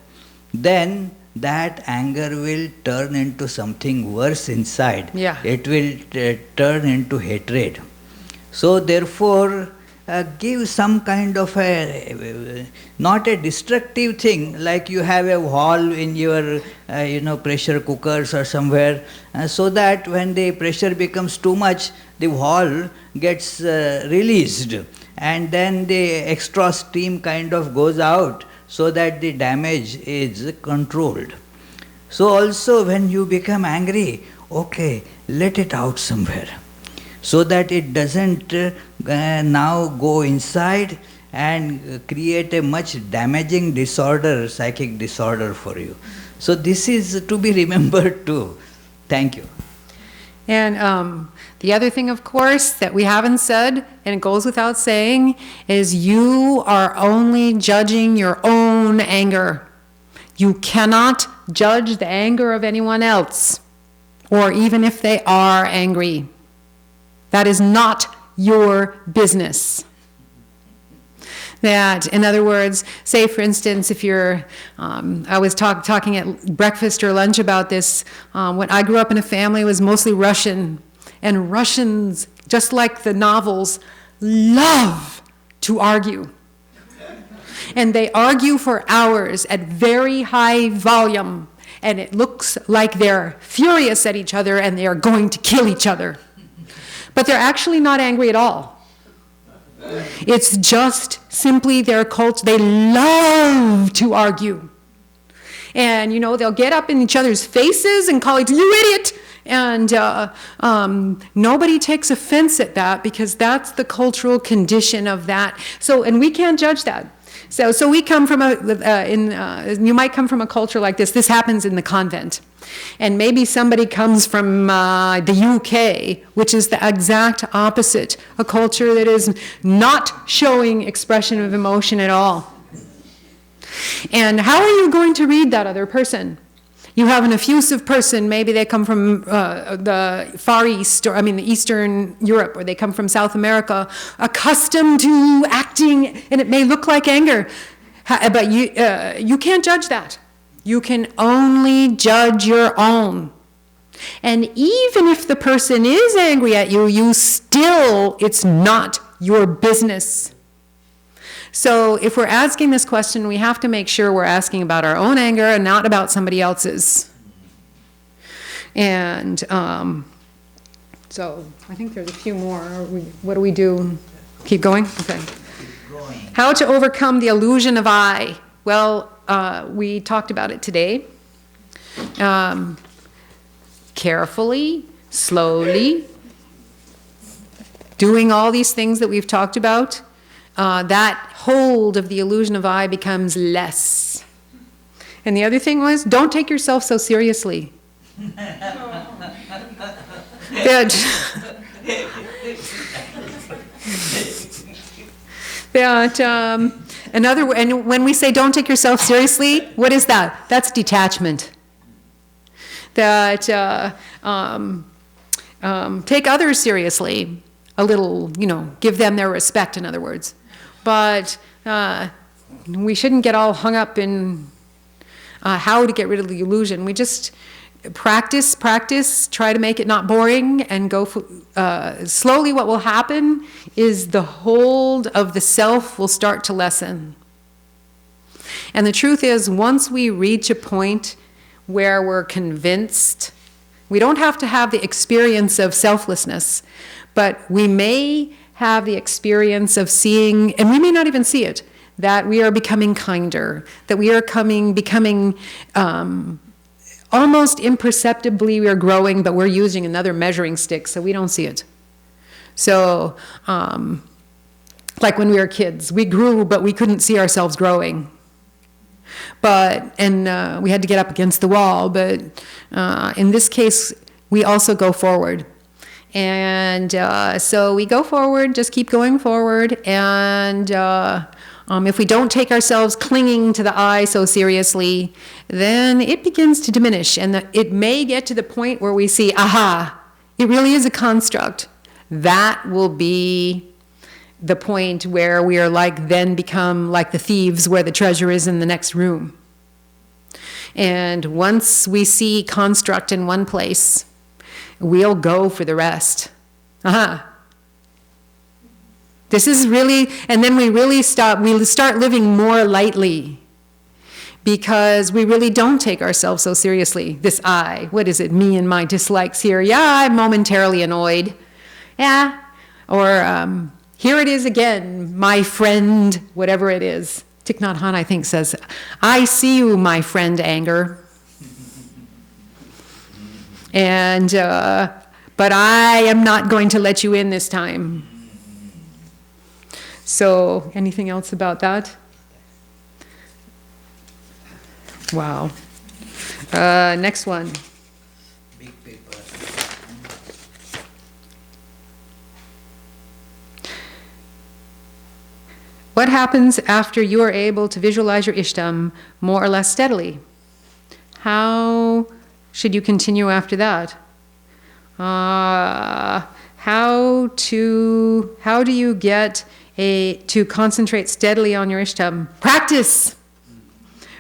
then that anger will turn into something worse inside. Yeah. It will turn into hatred. So therefore, give some kind of not a destructive thing, like you have a valve in your pressure cookers or somewhere, so that when the pressure becomes too much, the valve gets released, and then the extra steam kind of goes out, so that the damage is controlled. So also when you become angry, okay, let it out somewhere, so that it doesn't now go inside and create a much damaging disorder, psychic disorder for you. So this is to be remembered too. Thank you. And the other thing, of course, that we haven't said, and it goes without saying, is you are only judging your own anger. You cannot judge the anger of anyone else, or even if they are angry. That is not your business. That, in other words, say for instance, if you're, I was talking at breakfast or lunch about this, when I grew up in a family, it was mostly Russian, and Russians, just like the novels, love to argue. And they argue for hours at very high volume, and it looks like they're furious at each other and they are going to kill each other. But they're actually not angry at all. It's just simply their culture. They love to argue. And, you know, they'll get up in each other's faces and call each other, you idiot! And nobody takes offense at that because that's the cultural condition of that. So, and we can't judge that. So we come from you might come from a culture like this. This happens in the convent. And maybe somebody comes from the UK, which is the exact opposite, a culture that is not showing expression of emotion at all. And how are you going to read that other person? You have an effusive person, maybe they come from the Far East, or the Eastern Europe, or they come from South America, accustomed to acting, and it may look like anger, but you can't judge that. You can only judge your own. And even if the person is angry at you, it's not your business. So if we're asking this question, we have to make sure we're asking about our own anger and not about somebody else's. And so I think there's a few more. What do we do? Keep going? Okay. How to overcome the illusion of I. Well, we talked about it today. Carefully, slowly, doing all these things that we've talked about, that hold of the illusion of I becomes less. And the other thing was, don't take yourself so seriously. And when we say don't take yourself seriously, what is that? That's detachment. That take others seriously a little, give them their respect, in other words. But we shouldn't get all hung up in how to get rid of the illusion. We just practice, try to make it not boring, and go slowly. What will happen is the hold of the self will start to lessen. And the truth is, once we reach a point where we're convinced, we don't have to have the experience of selflessness, but we may have the experience of seeing, and we may not even see it, that we are becoming kinder, that we are becoming almost imperceptibly we are growing, but we're using another measuring stick, so we don't see it. So, like when we were kids, we grew, but we couldn't see ourselves growing. And we had to get up against the wall, but in this case, we also go forward. And so we go forward, just keep going forward, and if we don't take ourselves clinging to the I so seriously, then it begins to diminish, and it may get to the point where we see, aha, it really is a construct. That will be the point where we are then become like the thieves where the treasure is in the next room. And once we see construct in one place, we'll go for the rest. This is really, and then we start living more lightly, because we really don't take ourselves so seriously. This I, what is it, me and my dislikes here? Yeah, I'm momentarily annoyed. Yeah, or here it is again, my friend, whatever it is. Thich Nhat Hanh, I think, says, I see you, my friend, anger. And, but I am not going to let you in this time. So, anything else about that? Wow. Next one. Big paper. What happens after you are able to visualize your Ishtam more or less steadily? How should you continue after that? How do you get to concentrate steadily on your Ishtam? Practice!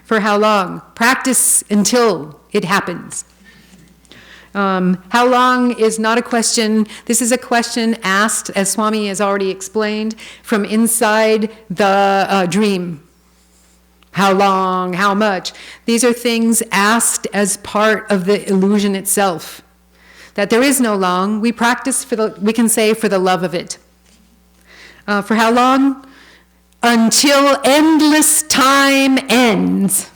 For how long? Practice until it happens. How long is not a question. This is a question asked, as Swami has already explained, from inside the dream. How long? How much? These are things asked as part of the illusion itself. That there is no long. We practice we can say for the love of it. For how long? Until endless time ends.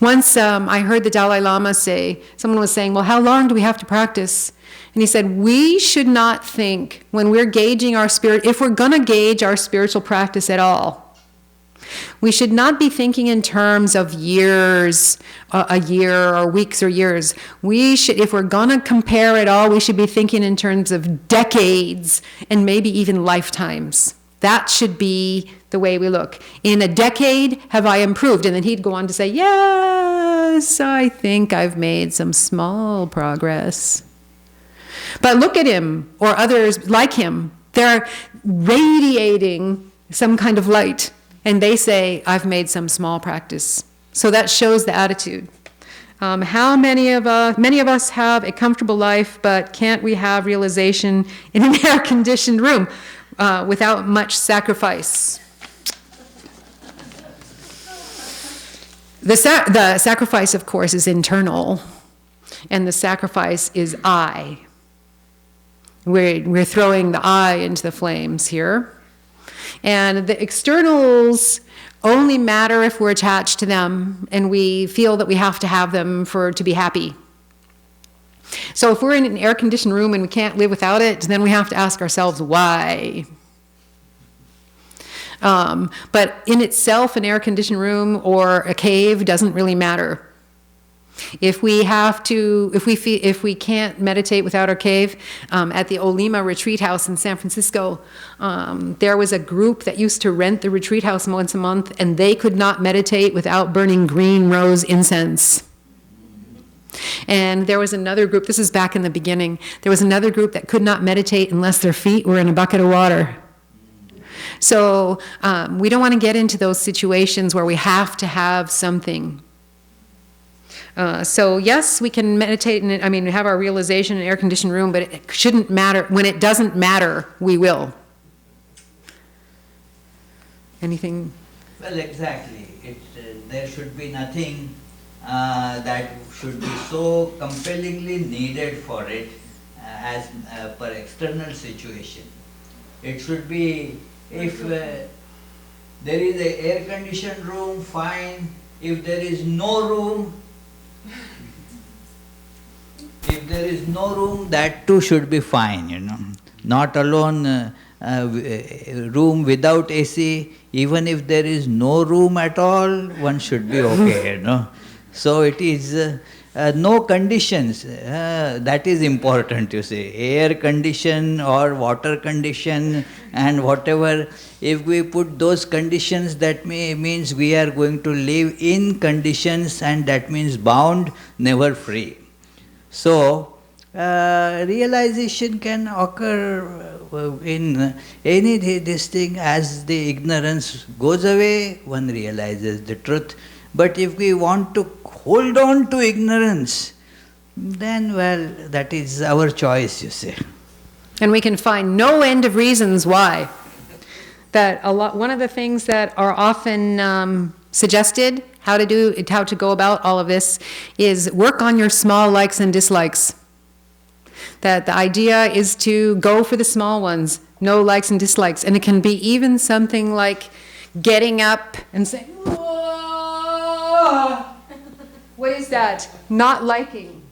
Once I heard the Dalai Lama say, someone was saying, well, how long do we have to practice? And he said, we should not think when we're gauging our spirit, if we're going to gauge our spiritual practice at all, we should not be thinking in terms of years, a year, or weeks or years. We should, if we're going to compare at all, we should be thinking in terms of decades and maybe even lifetimes. That should be the way we look. In a decade, have I improved? And then he'd go on to say, yes, I think I've made some small progress. But look at him, or others like him. They're radiating some kind of light. And they say, I've made some small practice. So that shows the attitude. How many of us have a comfortable life, but can't we have realization in an air-conditioned room without much sacrifice? The sacrifice, of course, is internal, and the sacrifice is I. We're throwing the I into the flames here. And the externals only matter if we're attached to them and we feel that we have to have them to be happy. So if we're in an air-conditioned room and we can't live without it, then we have to ask ourselves why. But in itself, an air-conditioned room or a cave doesn't really matter. If we can't meditate without our cave, at the Olima retreat house in San Francisco, there was a group that used to rent the retreat house once a month, and they could not meditate without burning green rose incense. And there was another group, this is back in the beginning, there was another group that could not meditate unless their feet were in a bucket of water. So we don't want to get into those situations where we have to have something. So yes, we can meditate and have our realization in an air-conditioned room, but it shouldn't matter. When it doesn't matter, we will. Anything? Well, exactly. There should be nothing that should be so compellingly needed for it as per external situation. It should be, if there is an air-conditioned room, fine. If there is no room, that too should be fine, Not alone room without AC, even if there is no room at all, one should be okay, So it is no conditions, that is important, you say. Air condition or water condition and whatever, if we put those conditions, that means we are going to live in conditions, and that means bound, never free. So, realization can occur in this thing. As the ignorance goes away, one realizes the truth. But if we want to hold on to ignorance, then, well, that is our choice, you say. And we can find no end of reasons why. One of the things that are often suggested, how to go about all of this, is work on your small likes and dislikes. That the idea is to go for the small ones, no likes and dislikes. And it can be even something like getting up and saying, "Whoa!" What is that? Not liking.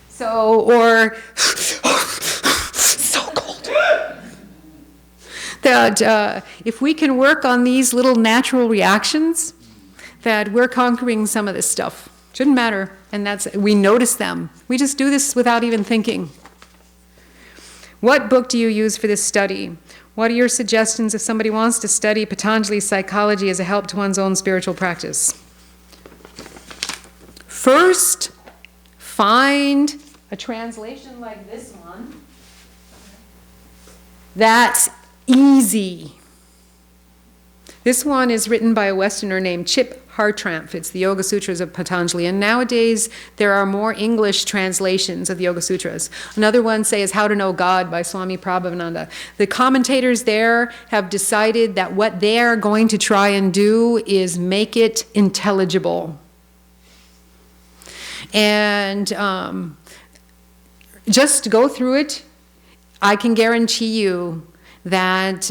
So, or so cold. That if we can work on these little natural reactions, that we're conquering some of this stuff. Shouldn't matter. And we notice them. We just do this without even thinking. What book do you use for this study? What are your suggestions if somebody wants to study Patanjali's psychology as a help to one's own spiritual practice? First, find a translation like this one that's easy. This one is written by a Westerner named Chip Hartranft. It's the Yoga Sutras of Patanjali. And nowadays, there are more English translations of the Yoga Sutras. Another one, say, is How to Know God by Swami Prabhavananda. The commentators there have decided that what they're going to try and do is make it intelligible. And just go through it. I can guarantee you that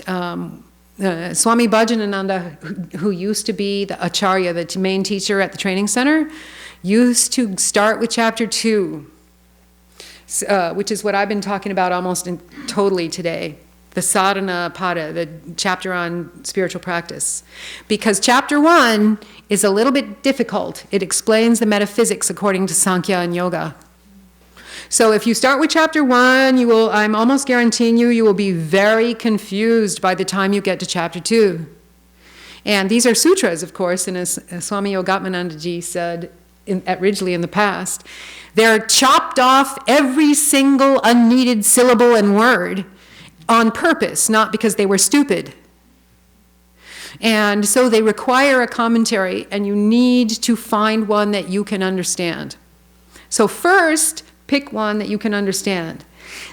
Swami Bhajanananda, who used to be the Acharya, the main teacher at the training center, used to start with chapter 2, which is what I've been talking about almost totally today, the sadhana pada, the chapter on spiritual practice. Because chapter 1 is a little bit difficult. It explains the metaphysics according to Sankhya and Yoga. So if you start with chapter 1, I'm almost guaranteeing you will be very confused by the time you get to chapter 2. And these are sutras, of course, and as Swami Yogatmananda ji said at Ridgely in the past, they're chopped off every single unneeded syllable and word on purpose, not because they were stupid. And so they require a commentary, and you need to find one that you can understand. So first, pick one that you can understand.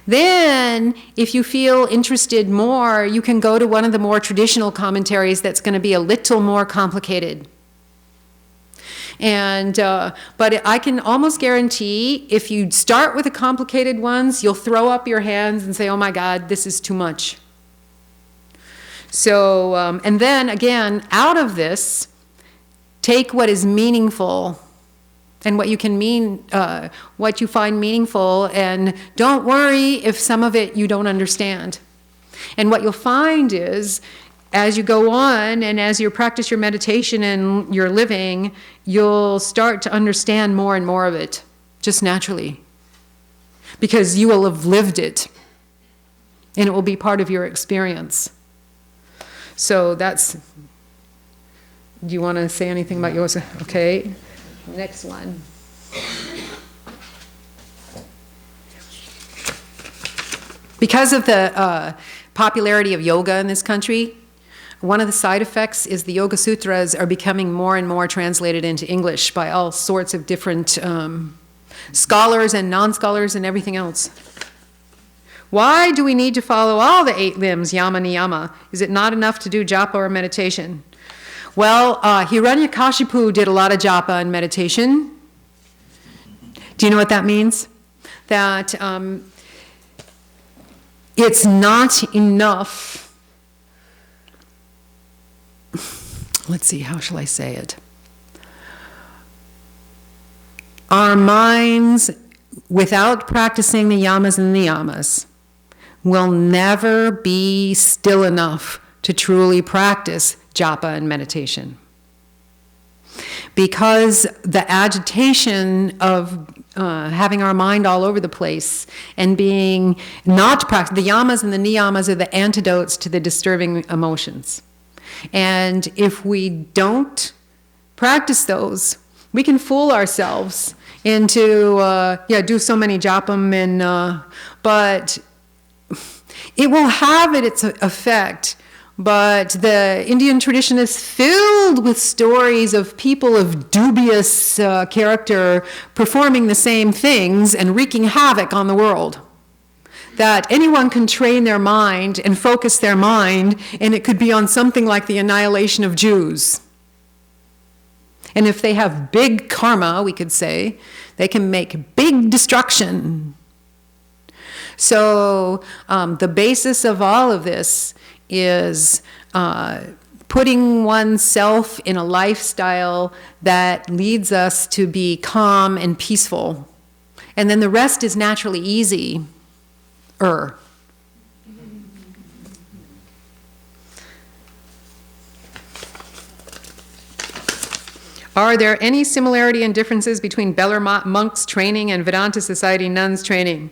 Then, if you feel interested more, you can go to one of the more traditional commentaries that's going to be a little more complicated. And but I can almost guarantee if you start with the complicated ones, you'll throw up your hands and say, oh my God, this is too much. So, and then again, out of this, take what is meaningful and what you find meaningful, and don't worry if some of it you don't understand. And what you'll find is, as you go on and as you practice your meditation and your living, you'll start to understand more and more of it, just naturally. Because you will have lived it, and it will be part of your experience. So that's, do you want to say anything about yours? Okay. Next one. Because of the popularity of yoga in this country, one of the side effects is the Yoga Sutras are becoming more and more translated into English by all sorts of different scholars and non-scholars and everything else. Why do we need to follow all the 8 limbs, yama niyama? Is it not enough to do japa or meditation? Well, Hiranyakashipu did a lot of japa and meditation. Do you know what that means? That it's not enough. Let's see, how shall I say it? Our minds, without practicing the yamas and niyamas, will never be still enough to truly practice japa and meditation. Because the agitation of having our mind all over the place and being not practiced, the yamas and the niyamas are the antidotes to the disturbing emotions. And if we don't practice those, we can fool ourselves into, do so many japam, and but it will have its effect. But the Indian tradition is filled with stories of people of dubious character performing the same things and wreaking havoc on the world. That anyone can train their mind and focus their mind, and it could be on something like the annihilation of Jews. And if they have big karma, we could say, they can make big destruction. So the basis of all of this is putting oneself in a lifestyle that leads us to be calm and peaceful. And then the rest is naturally easy. Are there any similarity and differences between Beller monks' training and Vedanta Society nuns' training?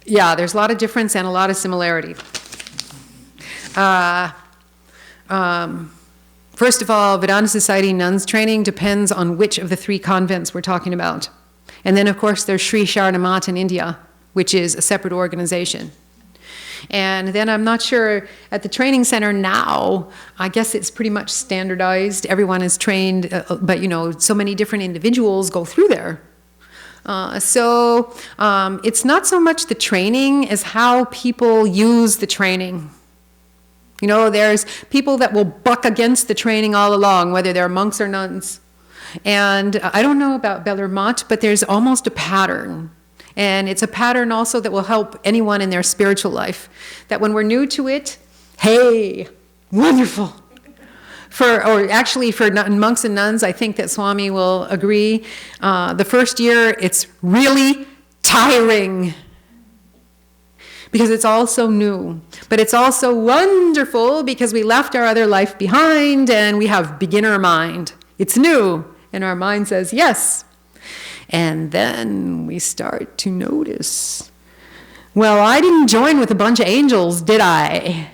Yeah, there's a lot of difference and a lot of similarity. First of all, Vedanta Society nuns training depends on which of the 3 convents we're talking about. And then, of course, there's Sri Shardamat in India, which is a separate organization. And then I'm not sure, at the training center now, I guess it's pretty much standardized. Everyone is trained, but so many different individuals go through there. So it's not so much the training as how people use the training. There's people that will buck against the training all along, whether they're monks or nuns. And I don't know about Bellarmine, but there's almost a pattern. And it's a pattern also that will help anyone in their spiritual life. That when we're new to it, hey, wonderful. For monks and nuns, I think that Swami will agree. The first year, it's really tiring. Because it's all so new. But it's also wonderful because we left our other life behind and we have beginner mind. It's new. And our mind says, yes. And then we start to notice, well, I didn't join with a bunch of angels, did I?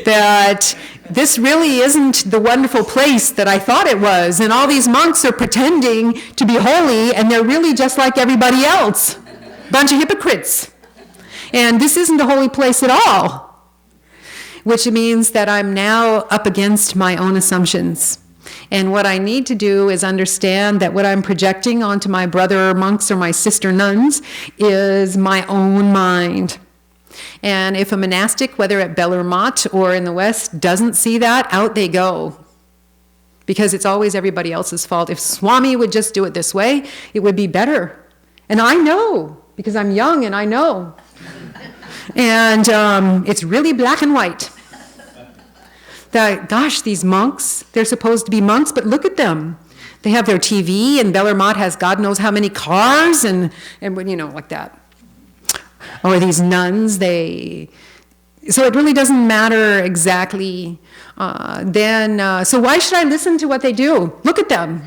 That this really isn't the wonderful place that I thought it was. And all these monks are pretending to be holy, and they're really just like everybody else. Bunch of hypocrites. And this isn't a holy place at all. Which means that I'm now up against my own assumptions. And what I need to do is understand that what I'm projecting onto my brother monks or my sister nuns is my own mind. And if a monastic, whether at Bellarmine or in the West, doesn't see that, out they go. Because it's always everybody else's fault. If Swami would just do it this way, it would be better. And I know, because I'm young and I know. And it's really black and white. That, gosh, these monks, they're supposed to be monks, but look at them. They have their TV, and Bellarmine has God knows how many cars, and like that. Or these nuns, so it really doesn't matter exactly. So why should I listen to what they do? Look at them.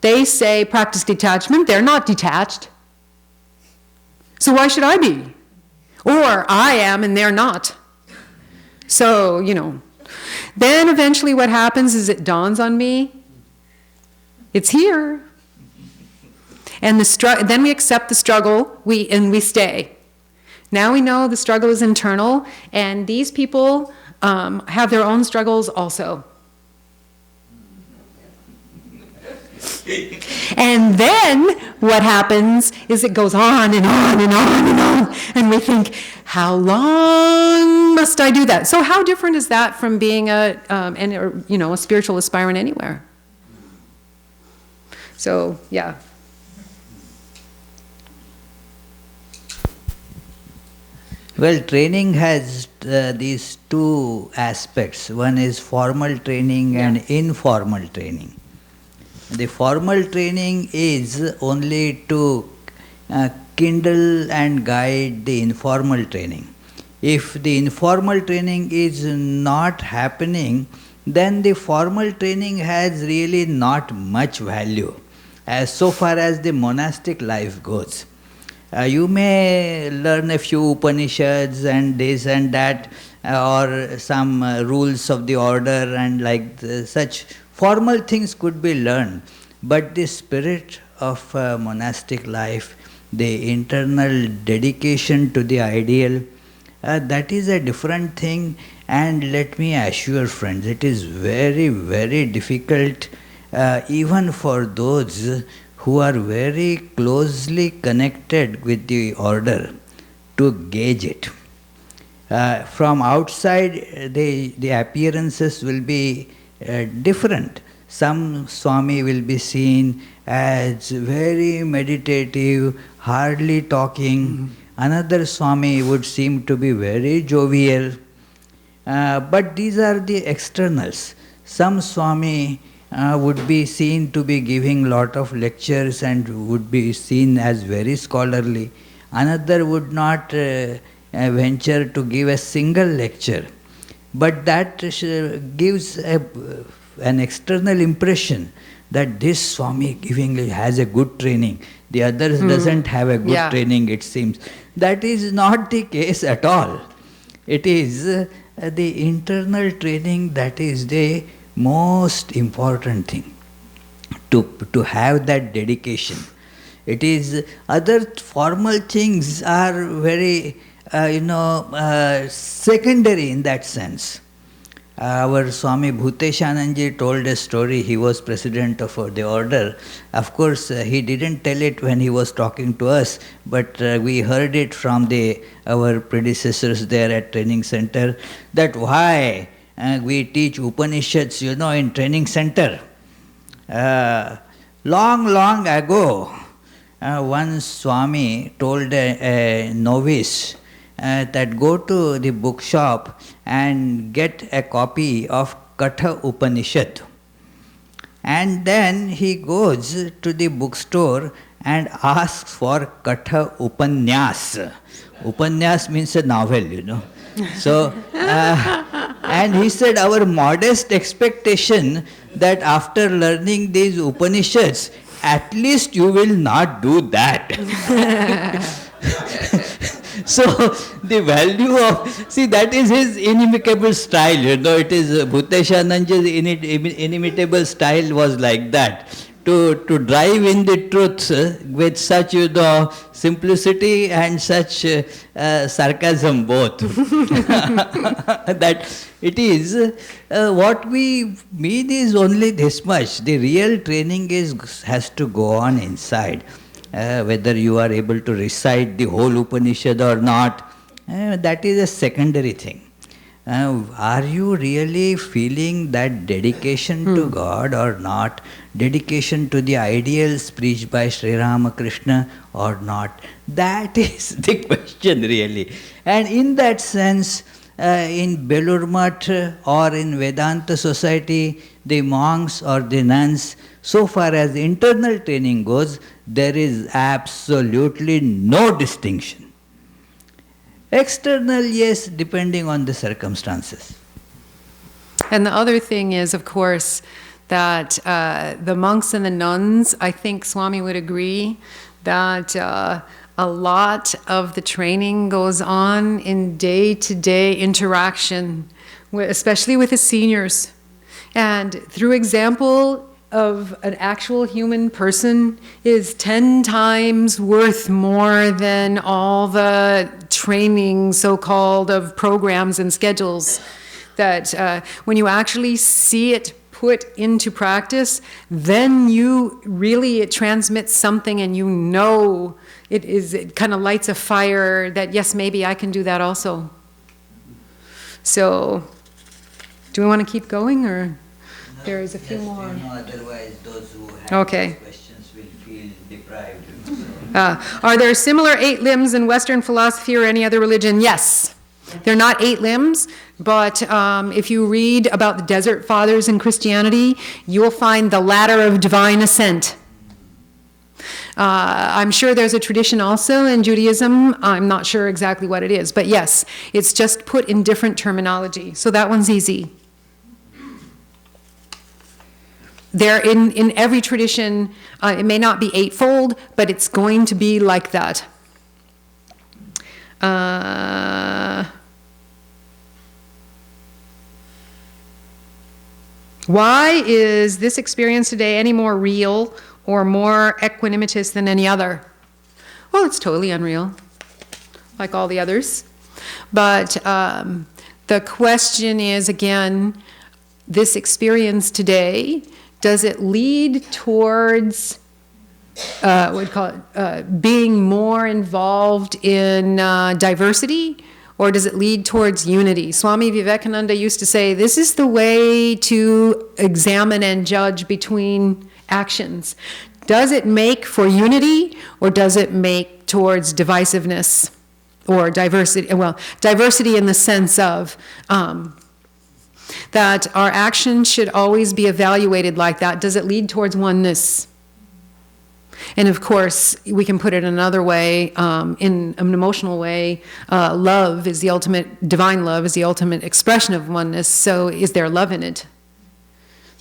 They say practice detachment. They're not detached. So why should I be? Or I am and they're not. So, Then eventually what happens is it dawns on me, it's here. And then we accept the struggle, and we stay. Now we know the struggle is internal, and these people have their own struggles also. And then what happens is it goes on and on and on and on, and we think, how long must I do that? So how different is that from being a spiritual aspirant anywhere? So yeah. Well, training has these 2 aspects. One is formal training and informal training. The formal training is only to kindle and guide the informal training. If the informal training is not happening, then the formal training has really not much value as so far as the monastic life goes. You may learn a few Upanishads and this and that, or some rules of the order and such formal things could be learned. But the spirit of monastic life, the internal dedication to the ideal, that is a different thing. And let me assure friends, it is very, very difficult even for those who are very closely connected with the order to gauge it. From outside, the appearances will be different. Some Swami will be seen as very meditative, hardly talking. Another Swami would seem to be very jovial. But these are the externals. Some Swami would be seen to be giving lot of lectures and would be seen as very scholarly. Another would not venture to give a single lecture. But that gives an external impression. that this Swami giving has a good training, the others doesn't have a good training, it seems. That is not the case at all. It is the internal training that is the most important thing. To have that dedication. It is, other formal things are very, secondary in that sense. Our Swami Bhuteshananji told a story. He was president of the order. Of course, he didn't tell it when he was talking to us, but we heard it from our predecessors there at training center, that why we teach Upanishads, in training center. Long ago, one Swami told a novice that go to the bookshop and get a copy of Katha Upanishad. And then he goes to the bookstore and asks for Katha Upanyas. Upanyas means a novel, So, and he said, our modest expectation that after learning these Upanishads, at least you will not do that. So, the value of, see, that is his inimitable style, it is Bhuteshananji's inimitable style was like that. To drive in the truth with such, simplicity and such sarcasm both. That it is, what we mean is only this much. The real training has to go on inside. Whether you are able to recite the whole Upanishad or not, that is a secondary thing. Are you really feeling that dedication to God or not? Dedication to the ideals preached by Sri Ramakrishna or not? That is the question really. And in that sense, in Belur Math or in Vedanta society, the monks or the nuns, so far as internal training goes, there is absolutely no distinction. External, yes, depending on the circumstances. And the other thing is, of course, that the monks and the nuns, I think Swami would agree, that a lot of the training goes on in day-to-day interaction, especially with the seniors. And through example of an actual human person is 10 times worth more than all the training, so-called, of programs and schedules. That when you actually see it put into practice, then it transmits something, and it kind of lights a fire that, yes, maybe I can do that also. So, do we want to keep going, or? There is a few more. Otherwise those who have these questions will feel deprived. Are there similar 8 limbs in Western philosophy or any other religion? Yes. They're not 8 limbs, but if you read about the Desert Fathers in Christianity, you will find the ladder of divine ascent. I'm sure there's a tradition also in Judaism. I'm not sure exactly what it is, but yes, it's just put in different terminology. So that one's easy. There, in every tradition, it may not be 8-fold, but it's going to be like that. Why is this experience today any more real or more equanimitous than any other? Well, it's totally unreal, like all the others. But the question is, again, this experience today, does it lead towards being more involved in diversity, or does it lead towards unity? Swami Vivekananda used to say, this is the way to examine and judge between actions. Does it make for unity, or does it make towards divisiveness or diversity? Well, diversity in the sense of that our actions should always be evaluated like that. Does it lead towards oneness? And of course, we can put it another way, in an emotional way. Love is the ultimate, divine love is the ultimate expression of oneness. So is there love in it?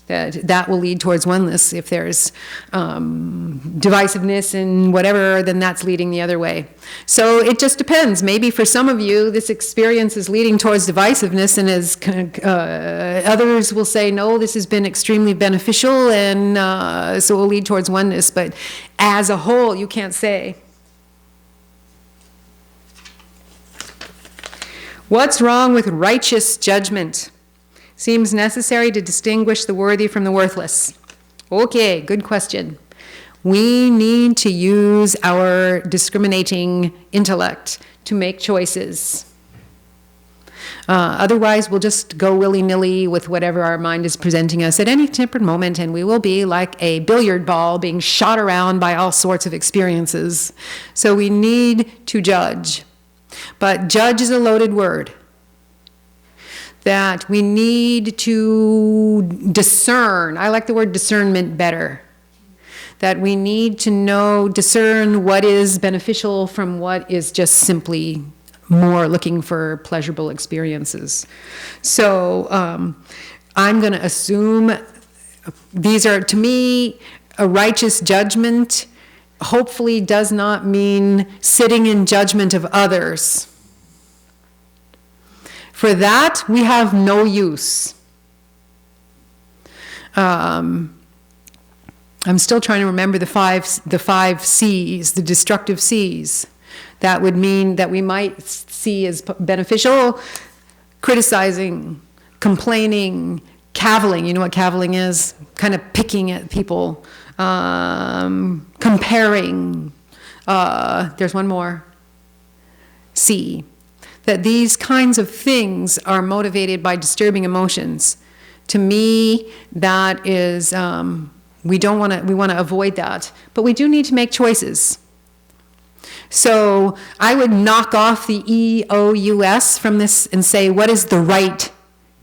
That will lead towards oneness. If there's divisiveness and whatever, then that's leading the other way. So it just depends. Maybe for some of you, this experience is leading towards divisiveness, and as others will say, no, this has been extremely beneficial, and so it will lead towards oneness. But as a whole, you can't say. What's wrong with righteous judgment? Seems necessary to distinguish the worthy from the worthless. Okay, good question. We need to use our discriminating intellect to make choices. Otherwise, we'll just go willy-nilly with whatever our mind is presenting us at any different moment, and we will be like a billiard ball being shot around by all sorts of experiences. So we need to judge. But judge is a loaded word. That we need to discern. I like the word discernment better. That we need to discern what is beneficial from what is just simply more looking for pleasurable experiences. So I'm going to assume these are, to me, a righteous judgment hopefully does not mean sitting in judgment of others. For that, we have no use. I'm still trying to remember the five C's, the destructive C's. That would mean that we might see as beneficial: criticizing, complaining, cavilling. You know what cavilling is? Kind of picking at people, comparing. There's one more. C. That these kinds of things are motivated by disturbing emotions. To me, that is, we want to avoid that. But we do need to make choices. So I would knock off the EOUS from this and say, what is the right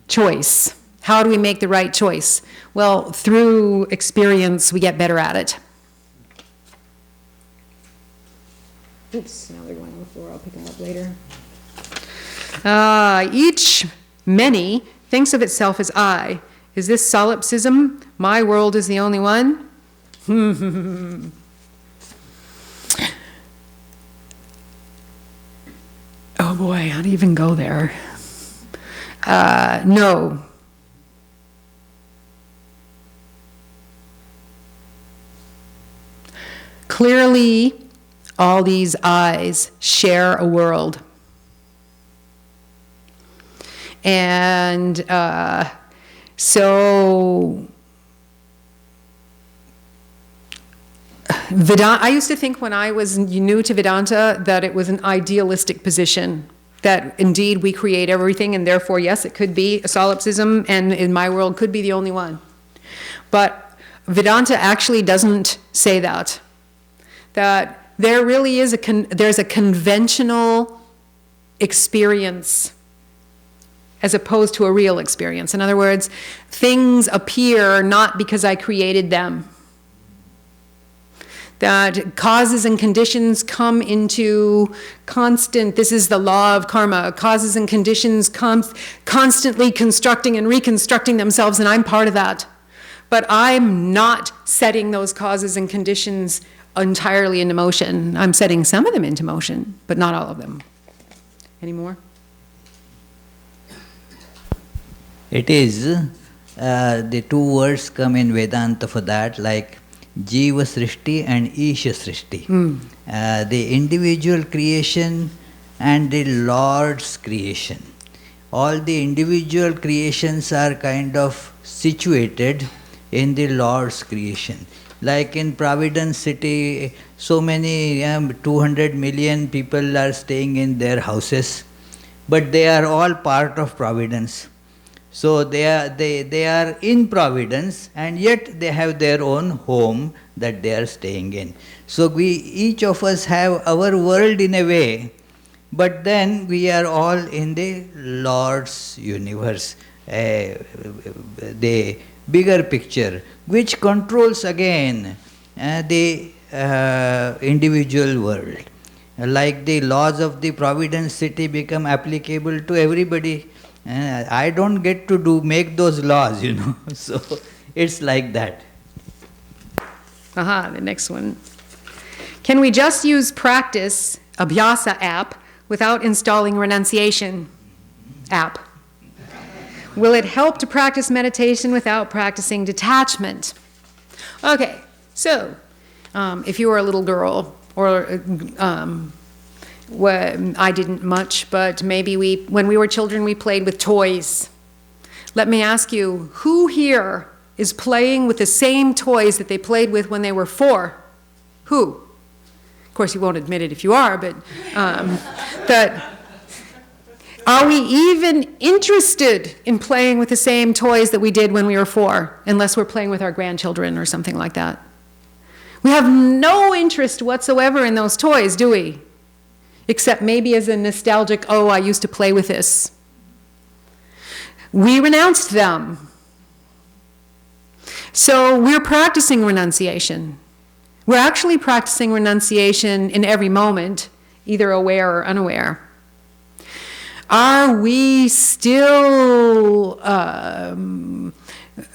choice? How do we make the right choice? Well, through experience, we get better at it. Oops, now they're going on the floor. I'll pick them up later. Many thinks of itself as I. Is this solipsism? My world is the only one? Oh boy, how do you even go there? No. Clearly, all these I's share a world. And so Vedanta, I used to think when I was new to Vedanta that it was an idealistic position, that indeed we create everything, and therefore, yes, it could be a solipsism, and in my world could be the only one. But Vedanta actually doesn't say that. That there really is there's a conventional experience as opposed to a real experience. In other words, things appear not because I created them. That causes and conditions come into constant, this is the law of karma, causes and conditions constantly constructing and reconstructing themselves, and I'm part of that. But I'm not setting those causes and conditions entirely into motion. I'm setting some of them into motion, but not all of them. Any more? It is, the two words come in Vedanta for that, like Jiva Srishti and Isha Srishti. The individual creation and the Lord's creation. All the individual creations are kind of situated in the Lord's creation. Like in Providence city, so many 200 million people are staying in their houses, but they are all part of Providence. So they are in Providence, and yet they have their own home that they are staying in. So each of us have our world in a way, but then we are all in the Lord's universe, the bigger picture, which controls again the individual world. Like the laws of the Providence city become applicable to everybody. I don't get to make those laws, So It's like that. The next one. Can we just use practice, Abhyasa app, without installing renunciation app? Will it help to practice meditation without practicing detachment? Okay, so if you were a little girl, or I didn't much, but maybe when we were children, we played with toys. Let me ask you, who here is playing with the same toys that they played with when they were 4? Who? Of course, you won't admit it if you are, but are we even interested in playing with the same toys that we did when we were 4, unless we're playing with our grandchildren or something like that? We have no interest whatsoever in those toys, do we? Except maybe as a nostalgic, oh, I used to play with this. We renounced them. So we're practicing renunciation. We're actually practicing renunciation in every moment, either aware or unaware. Are we still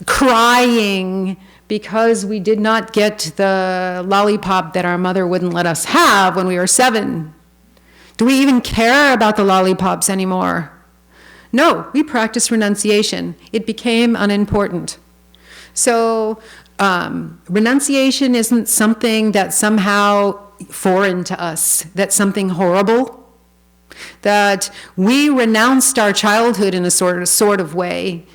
crying because we did not get the lollipop that our mother wouldn't let us have when we were 7? Do we even care about the lollipops anymore? No, we practice renunciation. It became unimportant. So renunciation isn't something that's somehow foreign to us, that's something horrible. That we renounced our childhood in a sort of way,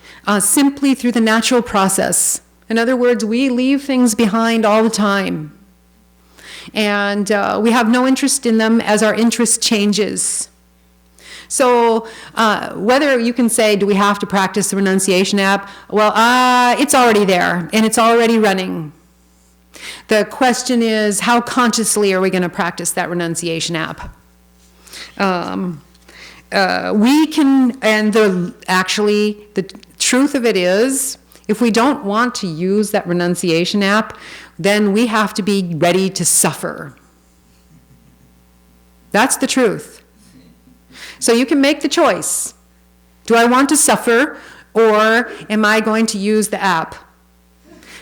simply through the natural process. In other words, we leave things behind all the time. And we have no interest in them as our interest changes. So whether you can say, do we have to practice the renunciation app? Well, it's already there, and it's already running. The question is, how consciously are we going to practice that renunciation app? We can, and the truth of it is, if we don't want to use that renunciation app, then we have to be ready to suffer. That's the truth. So you can make the choice. Do I want to suffer, or am I going to use the app?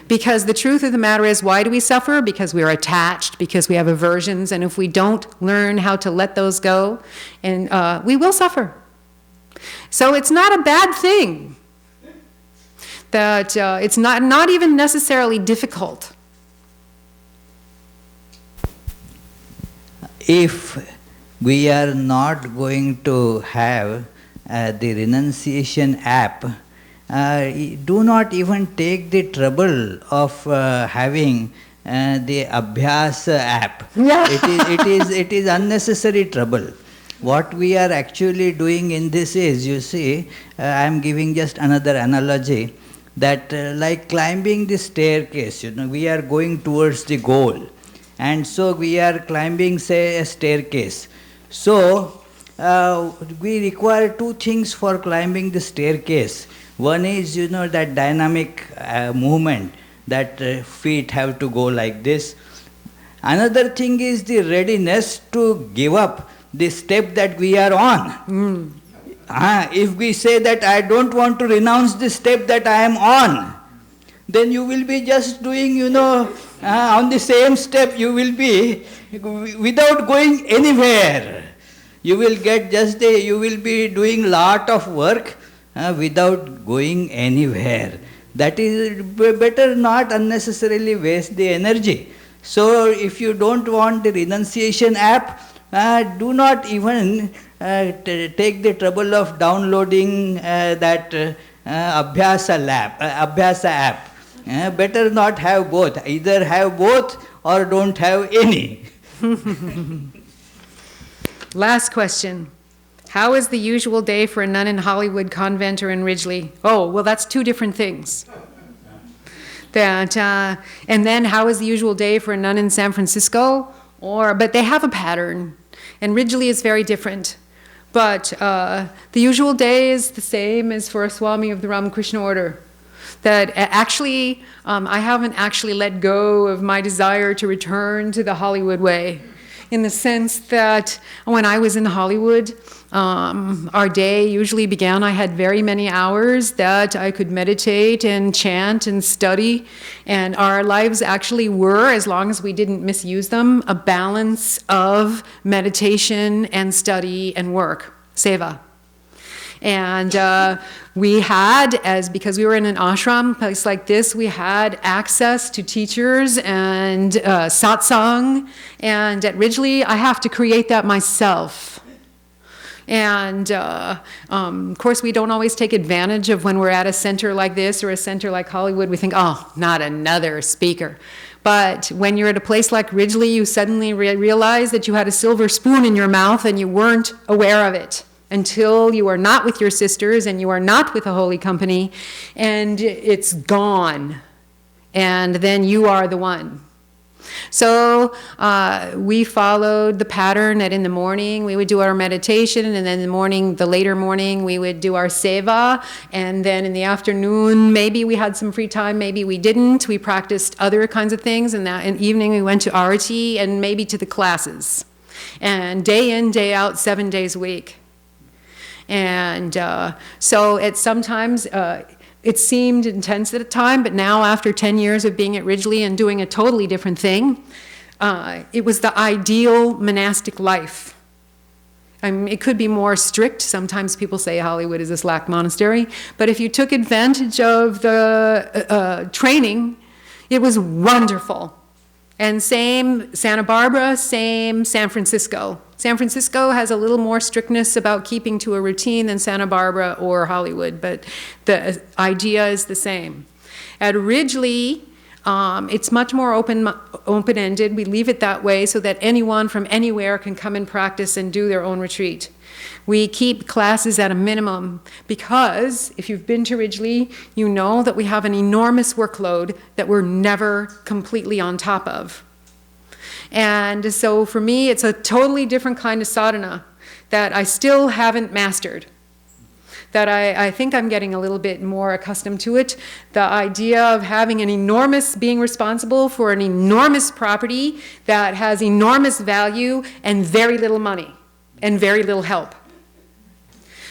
Because the truth of the matter is, why do we suffer? Because we are attached, because we have aversions, and if we don't learn how to let those go, and we will suffer. So it's not a bad thing. That it's not even necessarily difficult. If we are not going to have the renunciation app, do not even take the trouble of having the Abhyasa app. Yeah. It is unnecessary trouble. What we are actually doing in this is, you see, I am giving just another analogy, that like climbing the staircase, we are going towards the goal. And so we are climbing, say, a staircase. So we require 2 things for climbing the staircase. One is, that dynamic movement, that feet have to go like this. Another thing is the readiness to give up the step that we are on. If we say that I don't want to renounce the step that I am on, then you will be just doing, on the same step you will be without going anywhere. You will be doing lot of work without going anywhere. That is better not unnecessarily waste the energy. So if you don't want the renunciation app, do not even take the trouble of downloading that Abhyasa app. Better not have both. Either have both or don't have any. Last question. How is the usual day for a nun in Hollywood convent or in Ridgely? Oh, well, that's 2 different things. And then how is the usual day for a nun in San Francisco? But they have a pattern, and Ridgely is very different. But the usual day is the same as for a Swami of the Ramakrishna order. That actually, I haven't actually let go of my desire to return to the Hollywood way. in the sense that when I was in Hollywood, our day usually began, I had very many hours that I could meditate and chant and study, and our lives actually were, as long as we didn't misuse them, a balance of meditation and study and work, seva. And we had, because we were in an ashram place like this, we had access to teachers and satsang. And at Ridgely, I have to create that myself. And of course, we don't always take advantage of when we're at a center like this or a center like Hollywood. We think, oh, not another speaker. But when you're at a place like Ridgely, you suddenly realize that you had a silver spoon in your mouth and you weren't aware of it until you are not with your sisters and you are not with a holy company, and it's gone. And then you are the one. So we followed the pattern that in the morning we would do our meditation, and then in the morning, the later morning, we would do our seva, and then in the afternoon, maybe we had some free time, maybe we didn't. We practiced other kinds of things, and in the evening we went to arati and maybe to the classes. And day in, day out, 7 days a week. And so it seemed intense at a time, but now after 10 years of being at Ridgely and doing a totally different thing, it was the ideal monastic life. I mean, it could be more strict. Sometimes people say Hollywood is a slack monastery, but if you took advantage of the training, it was wonderful. And same Santa Barbara, same San Francisco. San Francisco has a little more strictness about keeping to a routine than Santa Barbara or Hollywood, but the idea is the same. At Ridgely, it's much more open-ended. We leave it that way so that anyone from anywhere can come and practice and do their own retreat. We keep classes at a minimum because if you've been to Ridgely, you know that we have an enormous workload that we're never completely on top of. And so for me, it's a totally different kind of sadhana that I still haven't mastered. That I think I'm getting a little bit more accustomed to it. The idea of having being responsible for an enormous property that has enormous value and very little money and very little help.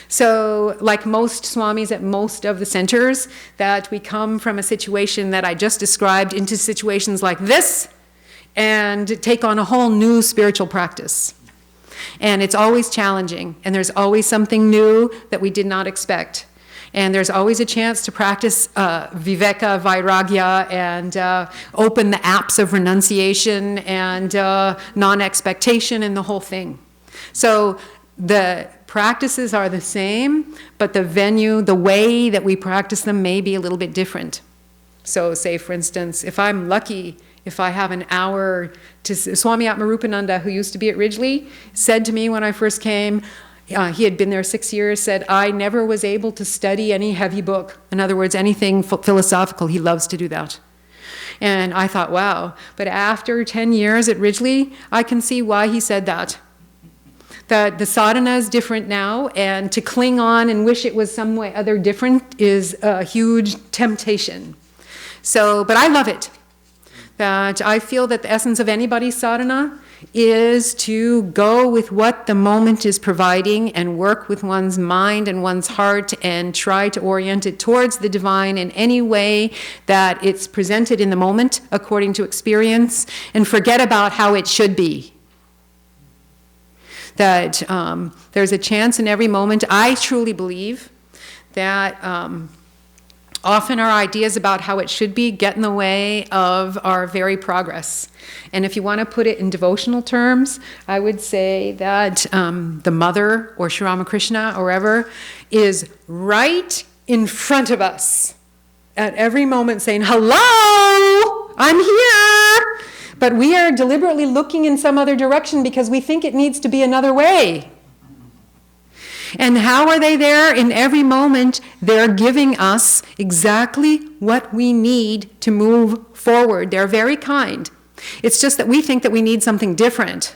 So like most swamis at most of the centers, that we come from a situation that I just described into situations like this and take on a whole new spiritual practice. And it's always challenging, and there's always something new that we did not expect. And there's always a chance to practice viveka, vairagya, and open the apps of renunciation and non-expectation and the whole thing. So the practices are the same, but the venue, the way that we practice them may be a little bit different. So say, for instance, if I'm lucky, if I have an hour to... Swami Atmarupananda, who used to be at Ridgely, said to me when I first came, he had been there 6 years, said, I never was able to study any heavy book. In other words, anything philosophical. He loves to do that. And I thought, wow. But after 10 years at Ridgely, I can see why he said that. That the sadhana is different now, and to cling on and wish it was some way other different is a huge temptation. So, but I love it. That I feel that the essence of anybody's sadhana is to go with what the moment is providing and work with one's mind and one's heart and try to orient it towards the divine in any way that it's presented in the moment according to experience, and forget about how it should be. That there's a chance in every moment. I truly believe that often our ideas about how it should be get in the way of our very progress. And if you want to put it in devotional terms, I would say that the mother or Sri Ramakrishna or wherever is right in front of us at every moment saying, hello, I'm here. But we are deliberately looking in some other direction because we think it needs to be another way. And how are they there? In every moment, they're giving us exactly what we need to move forward. They're very kind. It's just that we think that we need something different.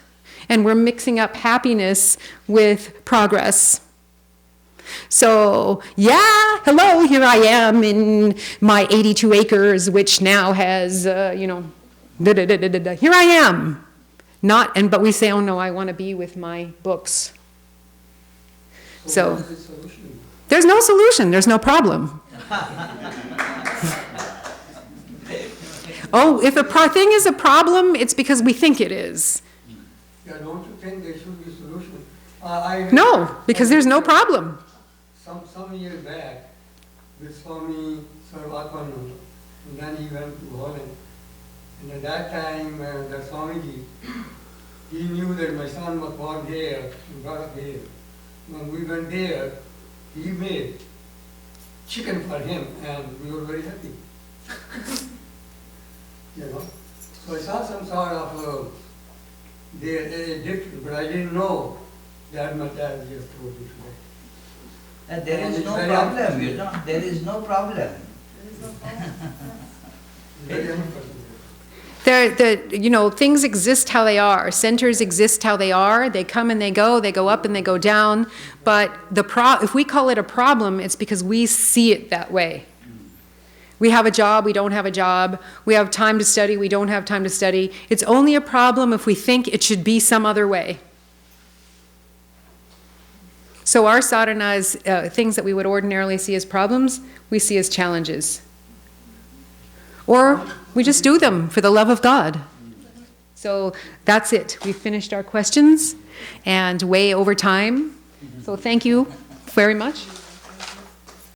And we're mixing up happiness with progress. So, yeah, hello, here I am in my 82 acres, which now has, Here I am. But we say, oh no, I want to be with my books. So what is the solution? there's no solution, there's no problem. Oh, if a thing is a problem, it's because we think it is. Yeah, don't you think there should be a solution? No, because there's no problem. Some years back, with Swami Sarvatmananda, and then he went to Holland. And at that time, the Swamiji, he knew that my son was born here and brought up here. When we went there, he made chicken for him, and we were very happy. You know, so I saw some sort of different, but I didn't know that much as you have told me today. There is no problem, you know, there is no problem. Very unfortunate. Things exist how they are. Centers exist how they are. They come and they go up and they go down. But if we call it a problem, it's because we see it that way. We have a job, we don't have a job. We have time to study, we don't have time to study. It's only a problem if we think it should be some other way. So our sadhanas, things that we would ordinarily see as problems, we see as challenges. Or we just do them for the love of God. So that's it. We've finished our questions and way over time. So thank you very much.